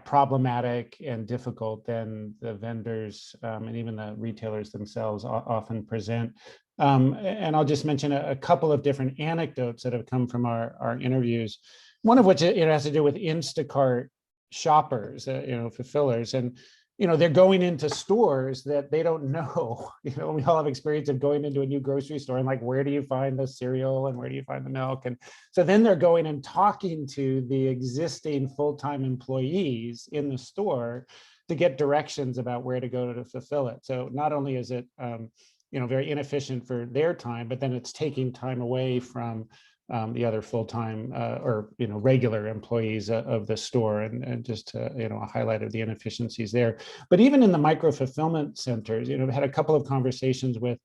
problematic and difficult than the vendors and even the retailers themselves often present. And I'll just mention a couple of different anecdotes that have come from our interviews. One of which has to do with Instacart shoppers, fulfillers, and they're going into stores that they don't know. We all have experience of going into a new grocery store and like, where do you find the cereal and where do you find the milk? And so then they're going and talking to the existing full-time employees in the store to get directions about where to go to fulfill it. So not only is it very inefficient for their time, but then it's taking time away from the other full-time or regular employees of the store, and just a highlight of the inefficiencies there. But even in the micro fulfillment centers, I've had a couple of conversations with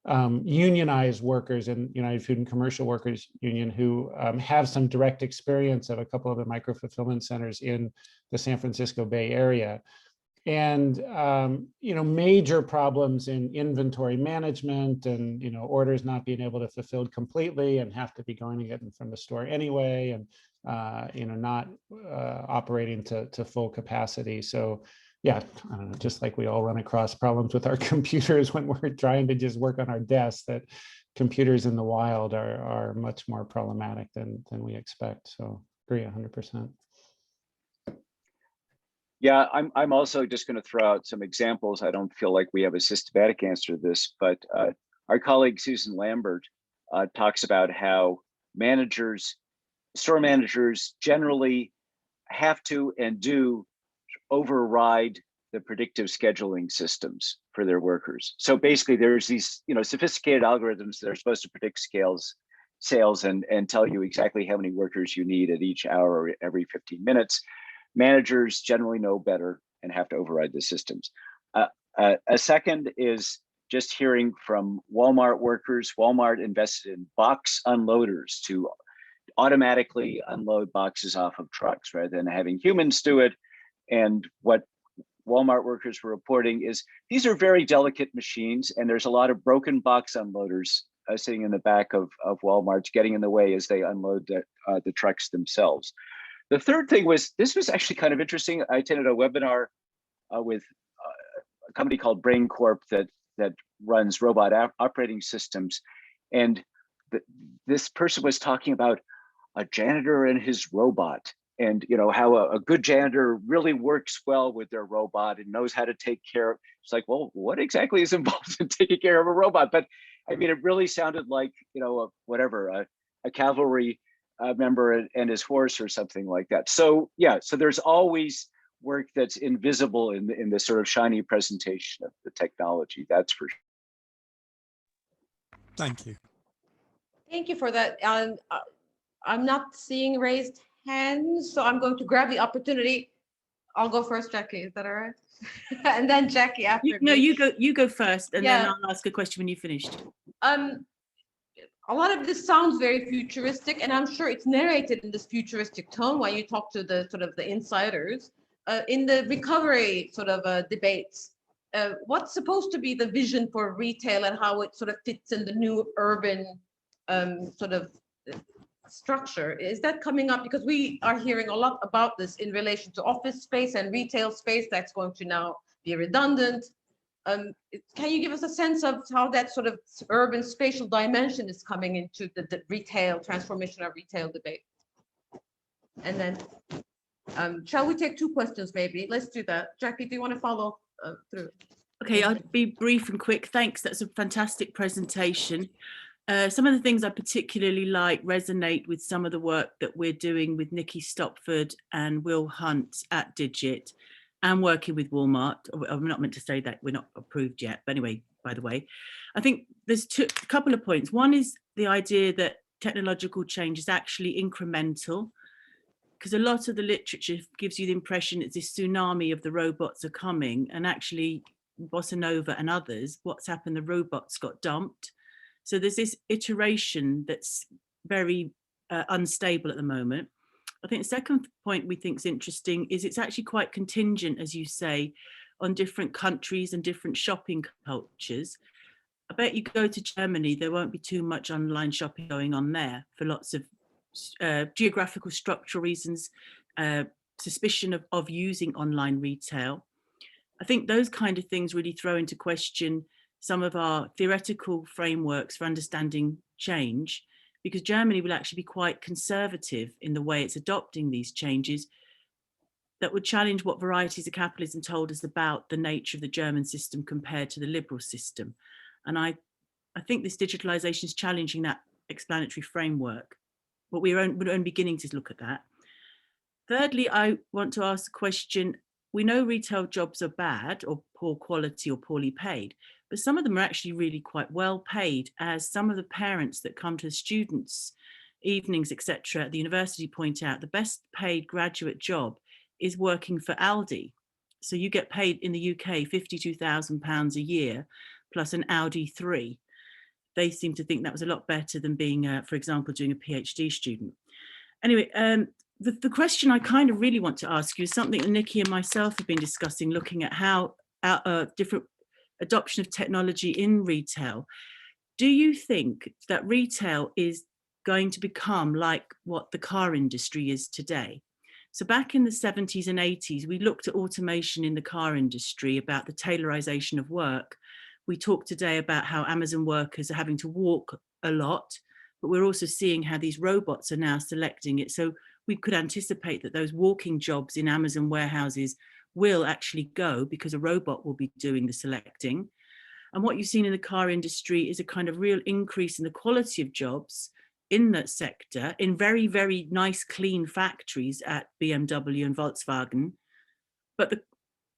unionized workers in United Food and Commercial Workers Union who have some direct experience of a couple of the micro fulfillment centers in the San Francisco Bay Area. And major problems in inventory management, and orders not being able to fulfill completely and have to be going to get them from the store anyway, and not operating to full capacity. So yeah, I don't know, just like we all run across problems with our computers when we're trying to just work on our desks, that computers in the wild are much more problematic than we expect. So agree 100%. Yeah, I'm also just going to throw out some examples. I don't feel like we have a systematic answer to this, but our colleague Susan Lambert talks about how store managers generally have to and do override the predictive scheduling systems for their workers. So basically there's these sophisticated algorithms that are supposed to predict sales and tell you exactly how many workers you need at each hour or every 15 minutes. Managers generally know better and have to override the systems. A second is just hearing from Walmart workers. Walmart invested in box unloaders to automatically unload boxes off of trucks rather than having humans do it. And what Walmart workers were reporting is these are very delicate machines, and there's a lot of broken box unloaders sitting in the back of Walmart, getting in the way as they unload the trucks themselves. The third thing was, this was actually kind of interesting. I attended a webinar with a company called Brain Corp that runs robot operating systems. And this person was talking about a janitor and his robot, and how a good janitor really works well with their robot and knows how to take care of. It's like, well, what exactly is involved in taking care of a robot? But I mean, it really sounded like a cavalry member and his horse or something like that. So yeah, so there's always work that's invisible in the sort of shiny presentation of the technology. That's for sure. Thank you. Thank you for that. I'm not seeing raised hands, so I'm going to grab the opportunity. I'll go first, Jackie. Is that all right? And then Jackie after No, me. you go first, and Yeah. then I'll ask a question when you've finished. A lot of this sounds very futuristic, and I'm sure it's narrated in this futuristic tone while you talk to the sort of the insiders. In the recovery sort of debates, what's supposed to be the vision for retail and how it sort of fits in the new urban sort of structure? Is that coming up? Because we are hearing a lot about this in relation to office space and retail space that's going to now be redundant. Can you give us a sense of how that sort of urban spatial dimension is coming into the retail transformation of retail debate? And then shall we take two questions maybe? Let's do that. Jackie, do you want to follow through? Okay, I'll be brief and quick. Thanks. That's a fantastic presentation. Some of the things I particularly like resonate with some of the work that we're doing with Nikki Stopford and Will Hunt at Digit, and working with Walmart. I'm not meant to say that, we're not approved yet, but anyway, by the way, I think there's a couple of points. One is the idea that technological change is actually incremental, because a lot of the literature gives you the impression it's this tsunami of the robots are coming, and actually Bossa Nova and others, what's happened, the robots got dumped. So there's this iteration that's very unstable at the moment. I think the second point we think is interesting is it's actually quite contingent, as you say, on different countries and different shopping cultures. I bet you go to Germany, there won't be too much online shopping going on there for lots of geographical structural reasons, suspicion of using online retail. I think those kind of things really throw into question some of our theoretical frameworks for understanding change, because Germany will actually be quite conservative in the way it's adopting these changes that would challenge what Varieties of Capitalism told us about the nature of the German system compared to the liberal system. And I think this digitalization is challenging that explanatory framework, but we're only beginning to look at that. Thirdly, I want to ask the question, we know retail jobs are bad or poor quality or poorly paid, but some of them are actually really quite well paid, as some of the parents that come to the students' evenings, etc., at the university point out, the best paid graduate job is working for Aldi. So you get paid in the UK £52,000 a year plus an Audi 3. They seem to think that was a lot better than being, for example, doing a PhD student. Anyway, the question I kind of really want to ask you is something that Nikki and myself have been discussing, looking at how different adoption of technology in retail. Do you think that retail is going to become like what the car industry is today? So back in the 70s and 80s, we looked at automation in the car industry, about the tailorization of work. We talked today about how Amazon workers are having to walk a lot, but we're also seeing how these robots are now selecting it. So we could anticipate that those walking jobs in Amazon warehouses will actually go, because a robot will be doing the selecting. And what you've seen in the car industry is a kind of real increase in the quality of jobs in that sector, in very, very nice, clean factories at BMW and Volkswagen, but a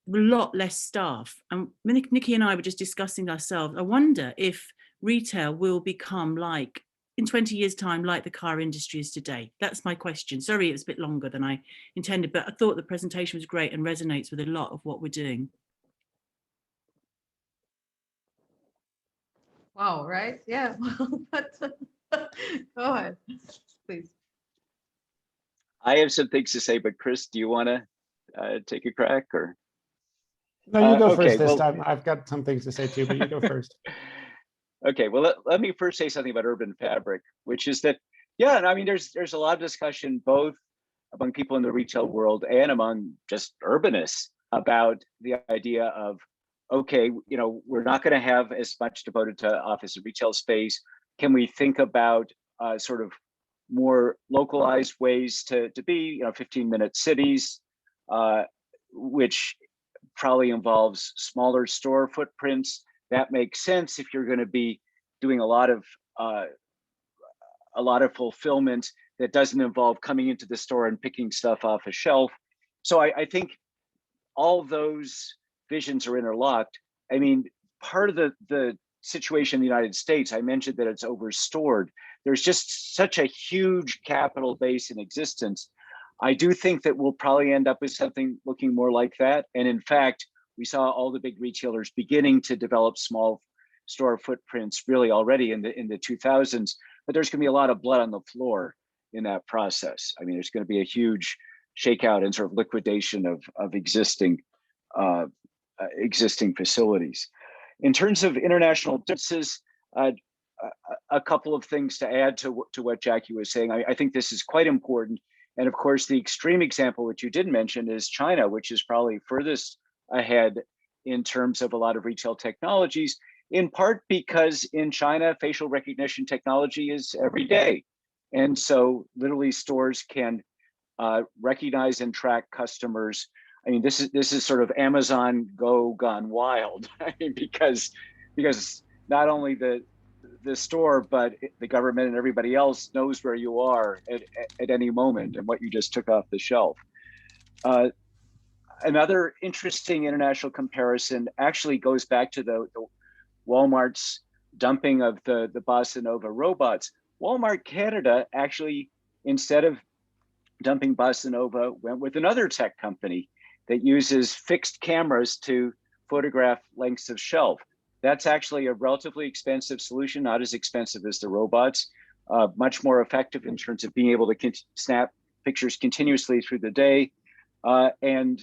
lot less staff. And Nikki and I were just discussing ourselves, I wonder if retail will become like, in 20 years' time, like the car industry is today. That's my question. Sorry, it was a bit longer than I intended, but I thought the presentation was great and resonates with a lot of what we're doing. Wow, right? Yeah. Go ahead, please. I have some things to say, but Chris, do you want to take a crack, or? No, you go okay, first this time. I've got some things to say too, but you go first. Okay, well, let me first say something about urban fabric, which is that, yeah, I mean, there's a lot of discussion both among people in the retail world and among just urbanists about the idea of okay, you know, we're not going to have as much devoted to office and retail space. Can we think about sort of more localized ways to be, you know, 15-minute cities, which probably involves smaller store footprints. That makes sense if you're going to be doing a lot of fulfillment that doesn't involve coming into the store and picking stuff off a shelf. So I think all those visions are interlocked. I mean, part of the situation in the United States, I mentioned that it's overstored. There's just such a huge capital base in existence. I do think that we'll probably end up with something looking more like that. And in fact, we saw all the big retailers beginning to develop small store footprints really already in the 2000s, but there's going to be a lot of blood on the floor in that process. I mean, there's going to be a huge shakeout and sort of liquidation of existing facilities. In terms of international differences, a couple of things to add to what Jackie was saying. I think this is quite important. And of course, the extreme example, which you didn't mention, is China, which is probably furthest ahead in terms of a lot of retail technologies, in part because in China, facial recognition technology is every day. And so literally stores can recognize and track customers. I mean, this is sort of Amazon Go gone wild. I mean, because not only the store, but the government and everybody else knows where you are at any moment and what you just took off the shelf. Another interesting international comparison actually goes back to the Walmart's dumping of the Bossa Nova robots. Walmart Canada actually, instead of dumping Bossa Nova, went with another tech company that uses fixed cameras to photograph lengths of shelf. That's actually a relatively expensive solution, not as expensive as the robots, much more effective in terms of being able to snap pictures continuously through the day. And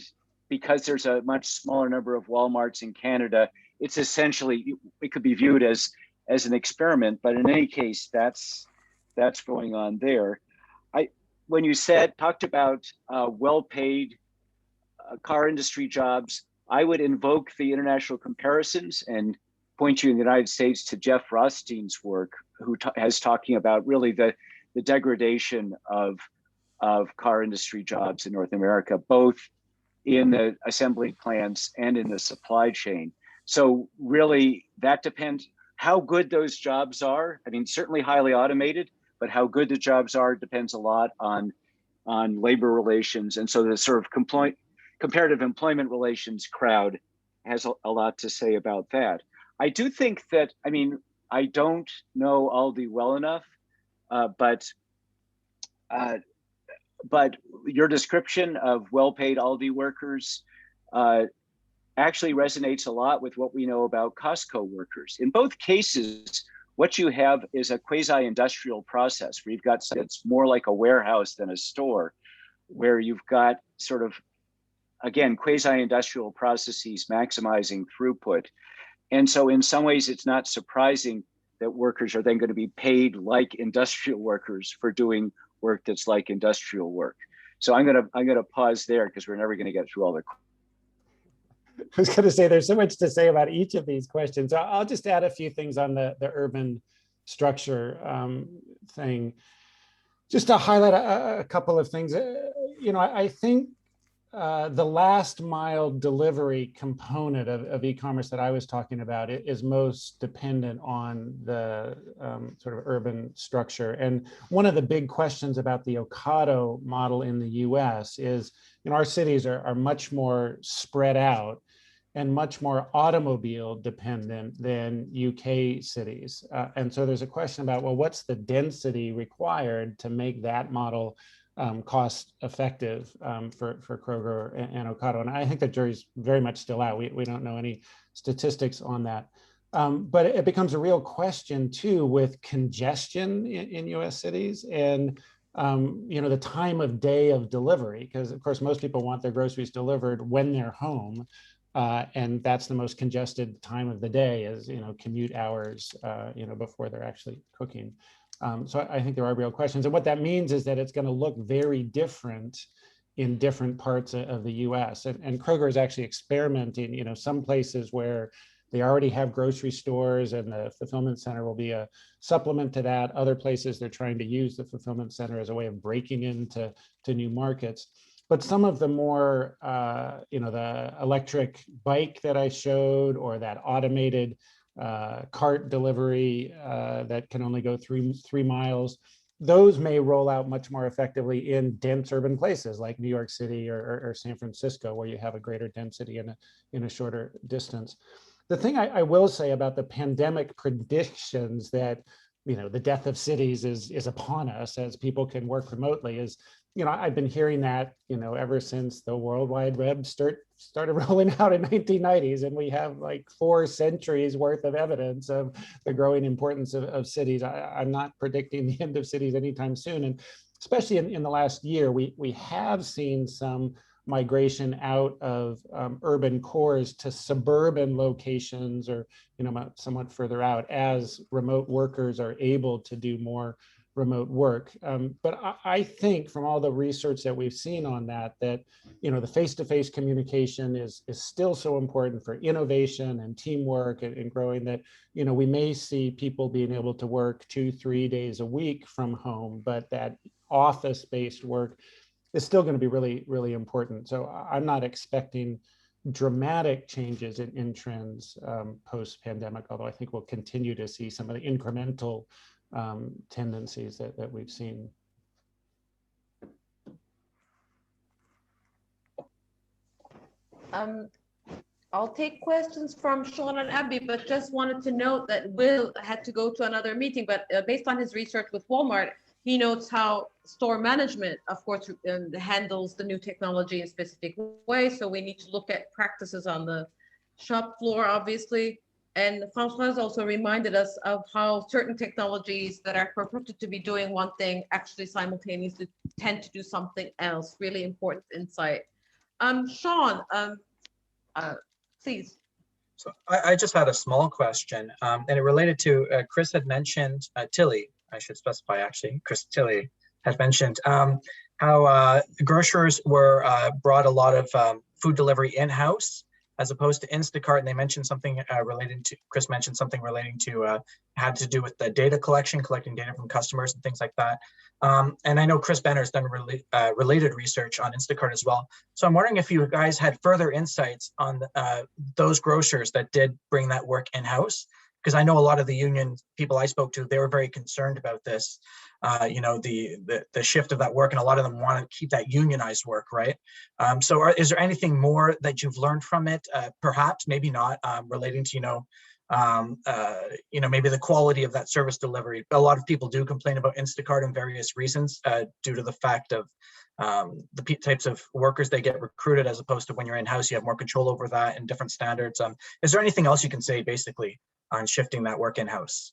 because there's a much smaller number of Walmarts in Canada, it's essentially, it could be viewed as an experiment, but in any case, that's going on there. When you talked about well-paid car industry jobs, I would invoke the international comparisons and point you in the United States to Jeff Rothstein's work, who has talking about really the degradation of car industry jobs in North America, both in the assembly plants and in the supply chain. So really that depends how good those jobs are. I mean, certainly highly automated, but how good the jobs are depends a lot on labor relations. And so the sort of comparative employment relations crowd has a lot to say about that. I do think that, I mean, I don't know Aldi well enough, but your description of well-paid Aldi workers actually resonates a lot with what we know about Costco workers. In both cases, what you have is a quasi-industrial process where you've got something that's more like a warehouse than a store, where you've got sort of, again, quasi-industrial processes maximizing throughput. And so in some ways, it's not surprising that workers are then going to be paid like industrial workers for doing work that's like industrial work. So I'm gonna pause there because we're never going to get through all the. I was going to say there's so much to say about each of these questions. I'll just add a few things on the urban structure thing, just to highlight a couple of things. You know, I think the last mile delivery component of e-commerce that I was talking about is most dependent on the sort of urban structure. And one of the big questions about the Ocado model in the US is, you know, our cities are much more spread out and much more automobile dependent than UK cities. And so there's a question about, well, what's the density required to make that model cost effective for Kroger and Ocado? And I think the jury's very much still out. We don't know any statistics on that. But it becomes a real question too with congestion in US cities and you know, the time of day of delivery, because of course most people want their groceries delivered when they're home. And that's the most congested time of the day is, you know, commute hours, you know, before they're actually cooking. So I think there are real questions. And what that means is that it's going to look very different in different parts of the US. And Kroger is actually experimenting, some places where they already have grocery stores and the fulfillment center will be a supplement to that. Other places they're trying to use the fulfillment center as a way of breaking into new markets. But some of the more, the electric bike that I showed, or that automated cart delivery that can only go three miles, those may roll out much more effectively in dense urban places like New York City or San Francisco, where you have a greater density in a shorter distance. The thing I will say about the pandemic predictions that, the death of cities is upon us as people can work remotely is, I've been hearing that, ever since the World Wide Web started rolling out in 1990s, and we have like 4 centuries worth of evidence of the growing importance of cities. I'm not predicting the end of cities anytime soon. And especially in the last year, we have seen some migration out of urban cores to suburban locations, or somewhat further out, as remote workers are able to do more remote work. But I think from all the research that we've seen on that the face-to-face communication is still so important for innovation and teamwork and growing, that we may see people being able to work 2-3 days a week from home, but that office-based work is still going to be really, really important. So I'm not expecting dramatic changes in trends post-pandemic, although I think we'll continue to see some of the incremental tendencies that we've seen. I'll take questions from Sean and Abby, but just wanted to note that Will had to go to another meeting, but based on his research with Walmart, he notes how store management, of course, handles the new technology in a specific way. So we need to look at practices on the shop floor, obviously. And François also reminded us of how certain technologies that are purported to be doing one thing actually simultaneously tend to do something else. Really important insight. Sean, please. So I just had a small question, and it related to Chris had mentioned, Tilly, I should specify actually, Chris Tilly had mentioned how grocers were brought a lot of food delivery in-house as opposed to Instacart, and they mentioned something Chris mentioned something relating to had to do with the data collecting data from customers and things like that. And I know Chris Benner's done related research on Instacart as well. So I'm wondering if you guys had further insights on those grocers that did bring that work in-house, because I know a lot of the union people I spoke to, they were very concerned about this, the shift of that work, and a lot of them want to keep that unionized work, right? So is there anything more that you've learned from it, perhaps, maybe not, relating to, maybe the quality of that service delivery? A lot of people do complain about Instacart and various reasons due to the fact of the types of workers they get recruited, as opposed to when you're in-house, you have more control over that and different standards. Is there anything else you can say basically on shifting that work in-house?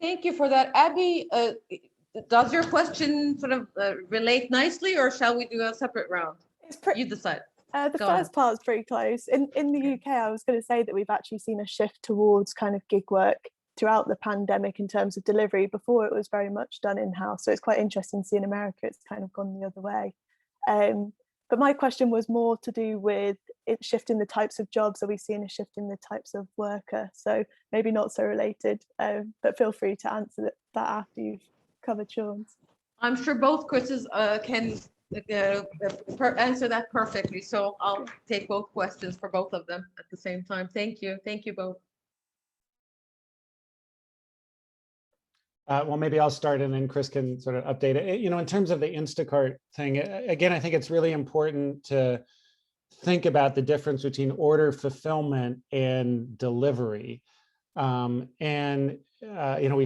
Thank you for that. Abby, does your question sort of relate nicely, or shall we do a separate round? You decide. The first part's pretty close. In the UK, I was going to say that we've actually seen a shift towards kind of gig work throughout the pandemic in terms of delivery. Before, it was very much done in-house. So it's quite interesting to see in America, it's kind of gone the other way. But my question was more to do with it shifting the types of jobs. Are we seeing a shift in the types of worker? So maybe not so related, but feel free to answer that after you've covered Sean's. I'm sure both Chris's can answer that perfectly. So I'll take both questions for both of them at the same time. Thank you. Thank you both. Well, maybe I'll start and then Chris can sort of update it. In terms of the Instacart thing, again, I think it's really important to think about the difference between order fulfillment and delivery. We've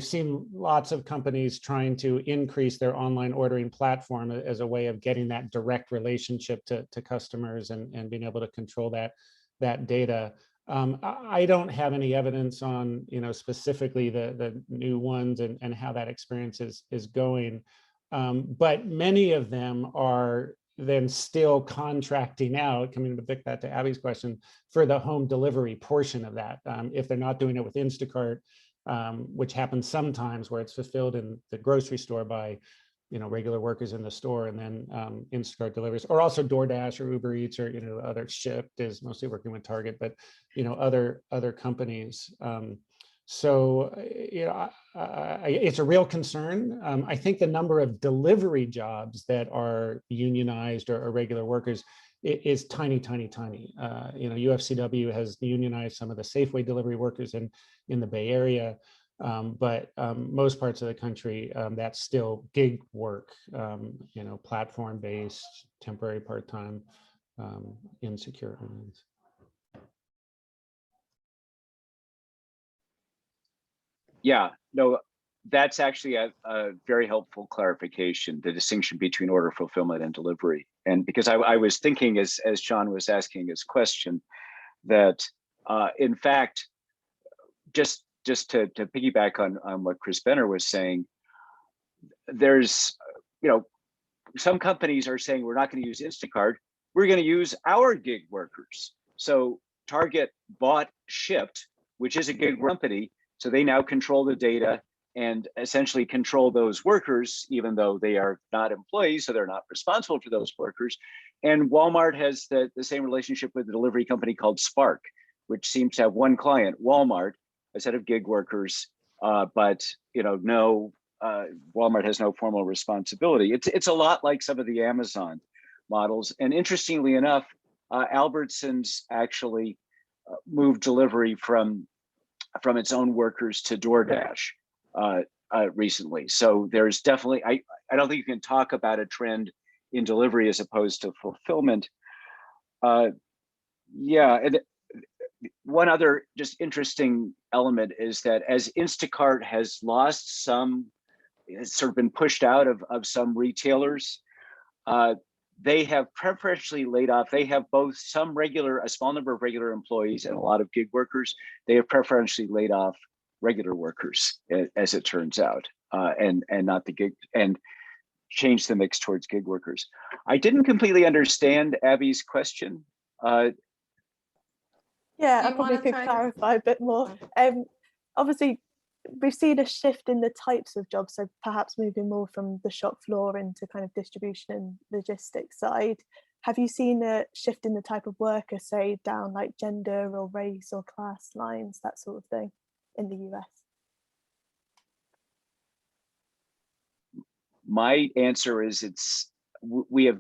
seen lots of companies trying to increase their online ordering platform as a way of getting that direct relationship to customers and being able to control that data. I don't have any evidence on, specifically the new ones and how that experience is going. But many of them are then still contracting out, coming to pick that to Abby's question, for the home delivery portion of that. If they're not doing it with Instacart, which happens sometimes where it's fulfilled in the grocery store by regular workers in the store, and then Instacart deliveries, or also DoorDash or Uber Eats, or other. Shipt is mostly working with Target, but other companies. So it's a real concern. I think the number of delivery jobs that are unionized or regular workers is tiny. UFCW has unionized some of the Safeway delivery workers in the Bay Area. But most parts of the country, that's still gig work, platform-based, temporary, part-time, insecure earnings. Yeah, no, that's actually a very helpful clarification, the distinction between order fulfillment and delivery. And because I was thinking as John was asking his question, that in fact, just to piggyback on what Chris Benner was saying, there's, some companies are saying we're not going to use Instacart, we're going to use our gig workers. So Target bought Shipt, which is a gig company, so they now control the data and essentially control those workers, even though they are not employees, so they're not responsible for those workers. And Walmart has the same relationship with a delivery company called Spark, which seems to have one client, Walmart, a set of gig workers, but no, Walmart has no formal responsibility. It's a lot like some of the Amazon models. And interestingly enough, Albertsons actually moved delivery from its own workers to DoorDash recently. So there's definitely, I don't think you can talk about a trend in delivery as opposed to fulfillment. Yeah, and one other just interesting element is that as Instacart has lost some, it's sort of been pushed out of some retailers, they have preferentially laid off. They have both a small number of regular employees and a lot of gig workers. They have preferentially laid off regular workers, as it turns out, and not the gig, and changed the mix towards gig workers. I didn't completely understand Abby's question. Yeah, I probably could clarify a bit more. Obviously, we've seen a shift in the types of jobs, so perhaps moving more from the shop floor into kind of distribution and logistics side. Have you seen a shift in the type of worker, say down like gender or race or class lines, that sort of thing, in the US? My answer is we at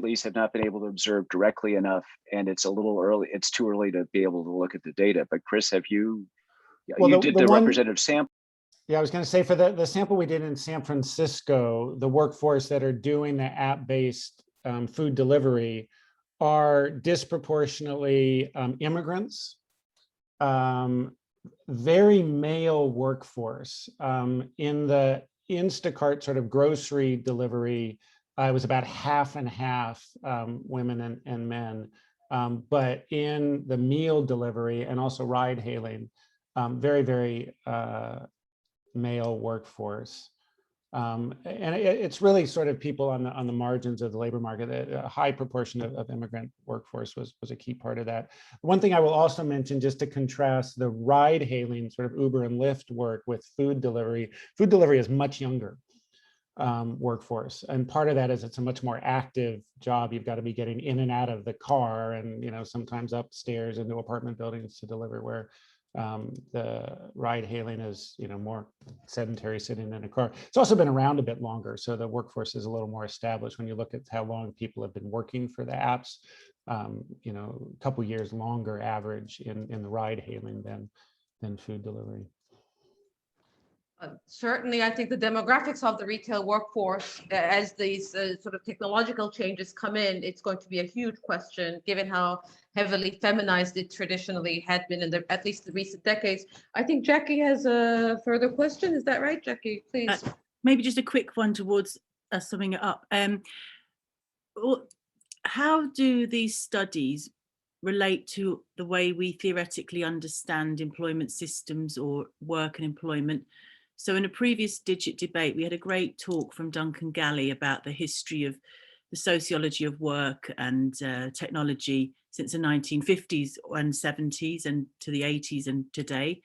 least have not been able to observe directly enough, and it's a little early. It's too early to be able to look at the data. But Chris, have you? Well, you did the representative sample. Yeah, I was going to say for the sample we did in San Francisco, the workforce that are doing the app-based food delivery are disproportionately immigrants, very male workforce. In the Instacart sort of grocery delivery, it was about half and half women and men. But in the meal delivery and also ride hailing, very, very male workforce. And it's really sort of people on the margins of the labor market. A high proportion of immigrant workforce was a key part of that. One thing I will also mention, just to contrast the ride hailing sort of Uber and Lyft work with food delivery is much younger workforce. And part of that is it's a much more active job. You've got to be getting in and out of the car and, sometimes upstairs into apartment buildings to deliver, where the ride hailing is, more sedentary, sitting in a car. It's also been around a bit longer, so the workforce is a little more established. When you look at how long people have been working for the apps, a couple years longer average in the ride hailing than food delivery. Certainly, I think the demographics of the retail workforce, as these sort of technological changes come in, it's going to be a huge question, given how heavily feminized it traditionally had been in at least the recent decades. I think Jackie has a further question. Is that right, Jackie? Please. Maybe just a quick one towards summing it up. How do these studies relate to the way we theoretically understand employment systems or work and employment? So in a previous Digit debate, we had a great talk from Duncan Galley about the history of the sociology of work and technology since the 1950s and 70s and to the 80s and today.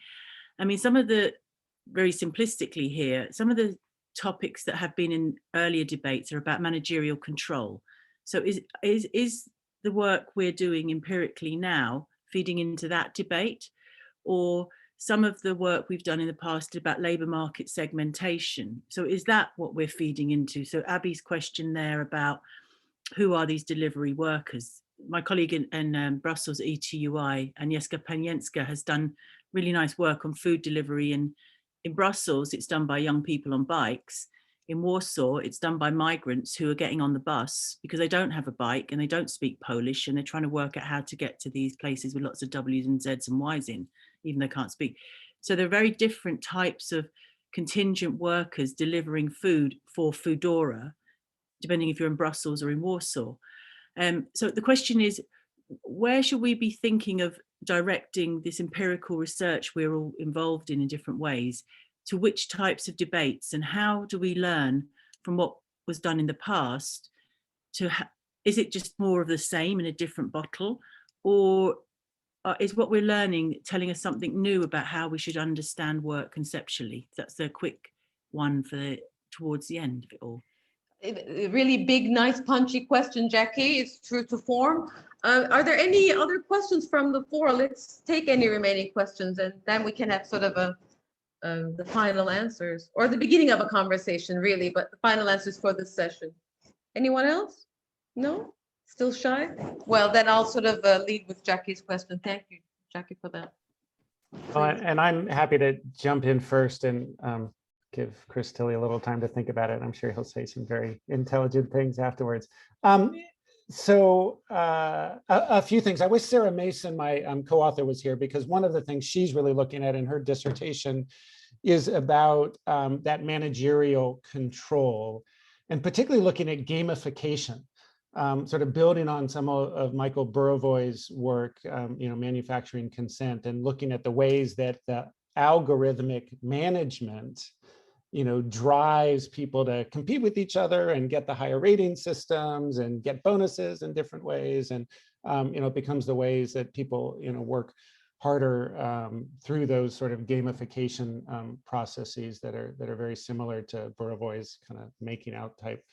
I mean, very simplistically here, some of the topics that have been in earlier debates are about managerial control. So is the work we're doing empirically now feeding into that debate, or some of the work we've done in the past about labour market segmentation? So is that what we're feeding into? So Abby's question there about who are these delivery workers? My colleague in Brussels, ETUI, Agnieszka Panienska, has done really nice work on food delivery. In Brussels, it's done by young people on bikes. In Warsaw, it's done by migrants who are getting on the bus because they don't have a bike and they don't speak Polish, and they're trying to work out how to get to these places with lots of W's and Z's and Y's in, even though they can't speak. So there are very different types of contingent workers delivering food for Foodora, depending if you're in Brussels or in Warsaw. So the question is, where should we be thinking of directing this empirical research we're all involved in different ways, to which types of debates, and how do we learn from what was done in the past? Is it just more of the same in a different bottle, or is what we're learning telling us something new about how we should understand work conceptually? That's a quick one for towards the end of it all. A really big, nice, punchy question, Jackie. It's true to form. Are there any other questions from the floor? Let's take any remaining questions, and then we can have sort of the final answers, or the beginning of a conversation, really, but the final answers for this session. Anyone else? No? Still shy? Well, then I'll sort of lead with Jackie's question. Thank you, Jackie, for that. And I'm happy to jump in first and give Chris Tilley a little time to think about it. I'm sure he'll say some very intelligent things afterwards. So a few things. I wish Sarah Mason, my co-author, was here, because one of the things she's really looking at in her dissertation is about that managerial control, and particularly looking at gamification, sort of building on some of Michael Burawoy's work, manufacturing consent, and looking at the ways that the algorithmic management drives people to compete with each other and get the higher rating systems and get bonuses in different ways. And, it becomes the ways that people, work harder through those sort of gamification processes that are very similar to Burawoy's kind of making out type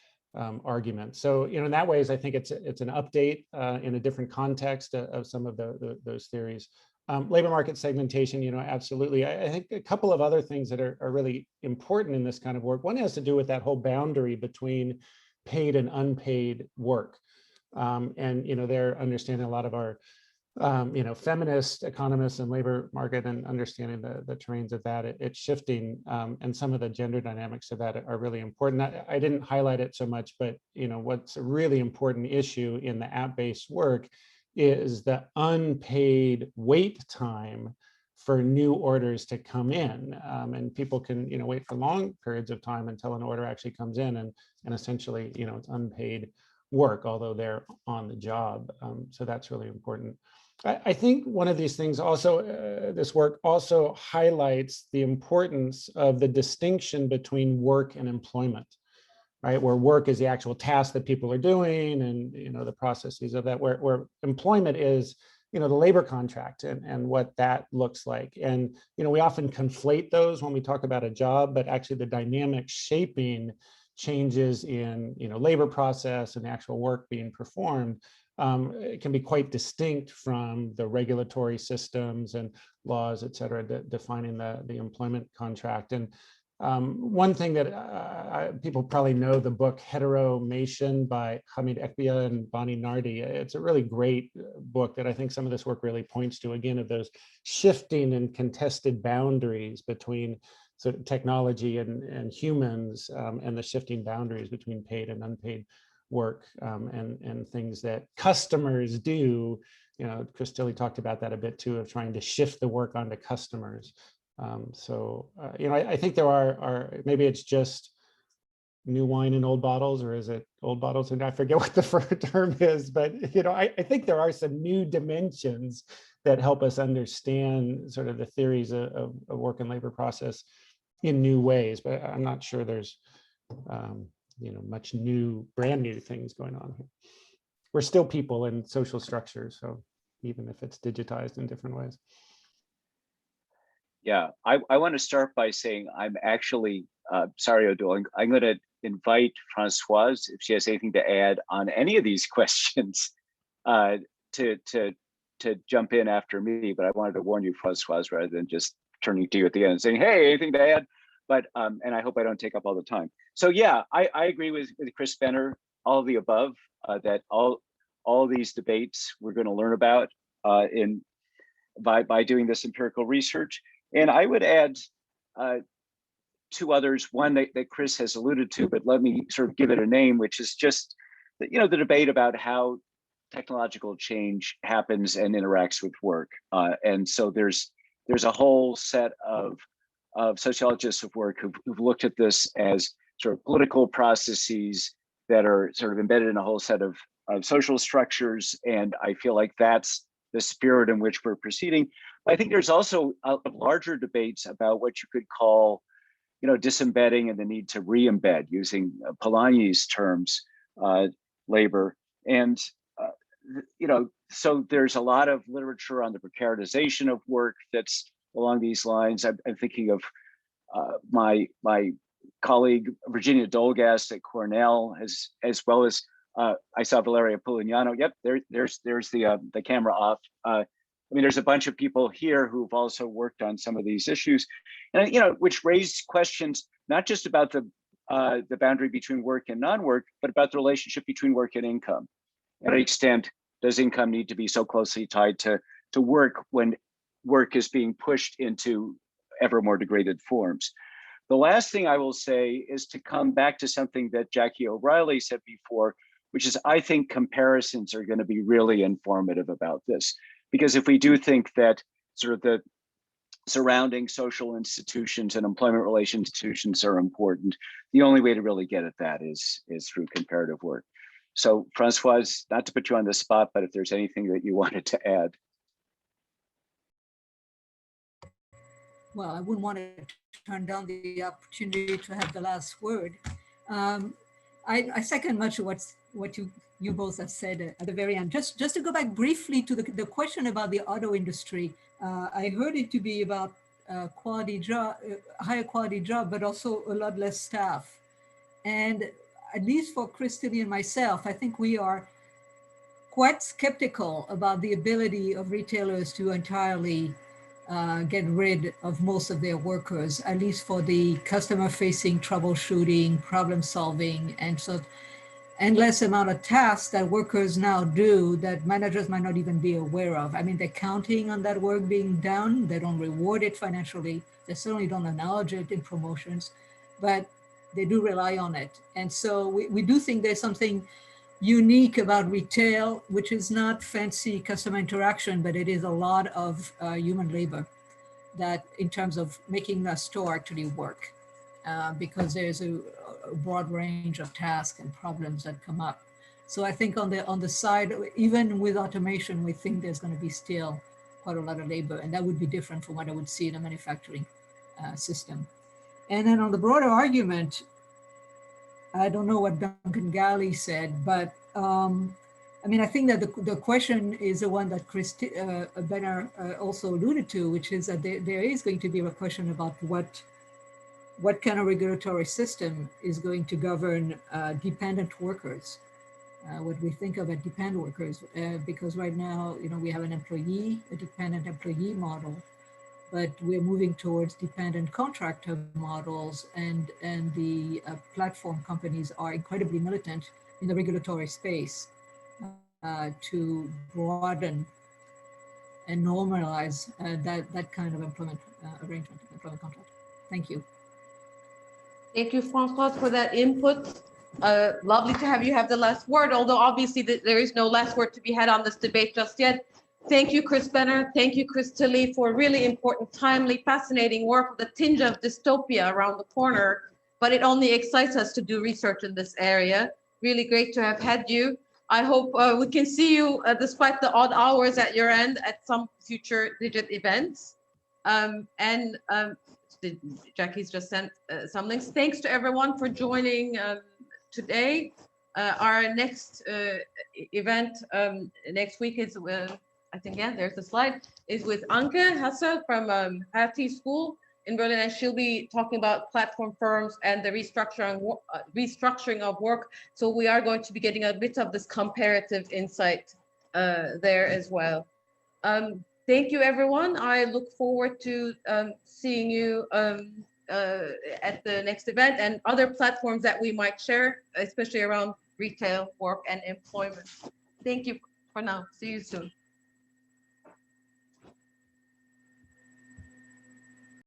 argument. So, in that ways, I think it's an update in a different context of some of those theories. Labor market segmentation, absolutely. I think a couple of other things that are really important in this kind of work. One has to do with that whole boundary between paid and unpaid work. And, they're understanding a lot of our, feminist economists and labor market, and understanding the terrains of that. It's shifting, and some of the gender dynamics of that are really important. I didn't highlight it so much, but, what's a really important issue in the app-based work is the unpaid wait time for new orders to come in. And people can, wait for long periods of time until an order actually comes in, and essentially, it's unpaid work, although they're on the job. So that's really important. I think one of these things also, this work also highlights the importance of the distinction between work and employment. Right, where work is the actual task that people are doing, and the processes of that, where employment is the labor contract and what that looks like. And we often conflate those when we talk about a job, but actually the dynamic shaping changes in labor process and the actual work being performed, it can be quite distinct from the regulatory systems and laws, et cetera, defining the employment contract. And one thing that people probably know, the book Heteromation by Hamid Ekbia and Bonnie Nardi. It's a really great book that I think some of this work really points to, again, of those shifting and contested boundaries between sort of technology and humans, and the shifting boundaries between paid and unpaid work, and things that customers do. Chris Tilley talked about that a bit too, of trying to shift the work onto customers. I think there are maybe it's just new wine in old bottles, or is it old bottles? And I forget what the term is, but I think there are some new dimensions that help us understand sort of the theories of work and labor process in new ways. But I'm not sure there's much brand new things going on here. We're still people in social structures, so even if it's digitized in different ways. Yeah, I want to start by saying I'm actually sorry, Odile, I'm going to invite Francoise, if she has anything to add on any of these questions, to jump in after me. But I wanted to warn you, Francoise, rather than just turning to you at the end and saying, hey, anything to add? But, and I hope I don't take up all the time. So yeah, I agree with Chris Benner, all of the above, that all these debates we're going to learn about by doing this empirical research. And I would add two others, one that Chris has alluded to, but let me sort of give it a name, which is just, the debate about how technological change happens and interacts with work. And so there's a whole set of sociologists of work who've looked at this as sort of political processes that are sort of embedded in a whole set of social structures. And I feel like that's the spirit in which we're proceeding. But I think there's also a larger debates about what you could call, disembedding and the need to re-embed, using Polanyi's terms, labor. And, so there's a lot of literature on the precaritization of work that's along these lines. I'm thinking of my colleague Virginia Dolgast at Cornell, as well as I saw Valeria Pulignano. Yep, there's the camera off. There's a bunch of people here who've also worked on some of these issues, and which raise questions not just about the boundary between work and non-work, but about the relationship between work and income. And to what extent does income need to be so closely tied to work when work is being pushed into ever more degraded forms? The last thing I will say is to come back to something that Jackie O'Reilly said before, which is I think comparisons are going to be really informative about this. Because if we do think that sort of the surrounding social institutions and employment relation institutions are important, the only way to really get at that is through comparative work. So Francoise, not to put you on the spot, but if there's anything that you wanted to add. Well, I wouldn't want to turn down the opportunity to have the last word. I second much of what you both have said at the very end. Just to go back briefly to the question about the auto industry, I heard it to be about higher quality job, but also a lot less staff. And at least for Chris Tilly and myself, I think we are quite skeptical about the ability of retailers to entirely get rid of most of their workers, at least for the customer-facing troubleshooting, problem solving, and so endless amount of tasks that workers now do that managers might not even be aware of. They're counting on that work being done. They don't reward it financially. They certainly don't acknowledge it in promotions, but they do rely on it. And so we do think there's something unique about retail, which is not fancy customer interaction, but it is a lot of human labor that in terms of making the store actually work, because there's a broad range of tasks and problems that come up. So I think on the side, even with automation, we think there's going to be still quite a lot of labor, and that would be different from what I would see in a manufacturing system. And then on the broader argument, I don't know what Duncan Galley said, but I think that the question is the one that Chris Benner also alluded to, which is that there is going to be a question about what kind of regulatory system is going to govern dependent workers, what we think of as dependent workers, because right now, we have a dependent employee model, but we're moving towards dependent contractor models, and the platform companies are incredibly militant in the regulatory space to broaden and normalize that kind of employment arrangement, employment contract. Thank you. Thank you, Francois, for that input. Lovely to have you have the last word, although obviously there is no last word to be had on this debate just yet. Thank you, Chris Benner. Thank you, Chris Tilly, for really important, timely, fascinating work with a tinge of dystopia around the corner, but it only excites us to do research in this area. Really great to have had you. I hope we can see you, despite the odd hours at your end, at some future Digit events. Jackie's just sent some links. Thanks to everyone for joining today. Our next event next week is with, I think, yeah, there's the slide, is with Anke Hasse from Hattie School. in Berlin, and she'll be talking about platform firms and the restructuring of work. So we are going to be getting a bit of this comparative insight there as well. Thank you, everyone. I look forward to seeing you at the next event and other platforms that we might share, especially around retail, work, and employment. Thank you for now. See you soon.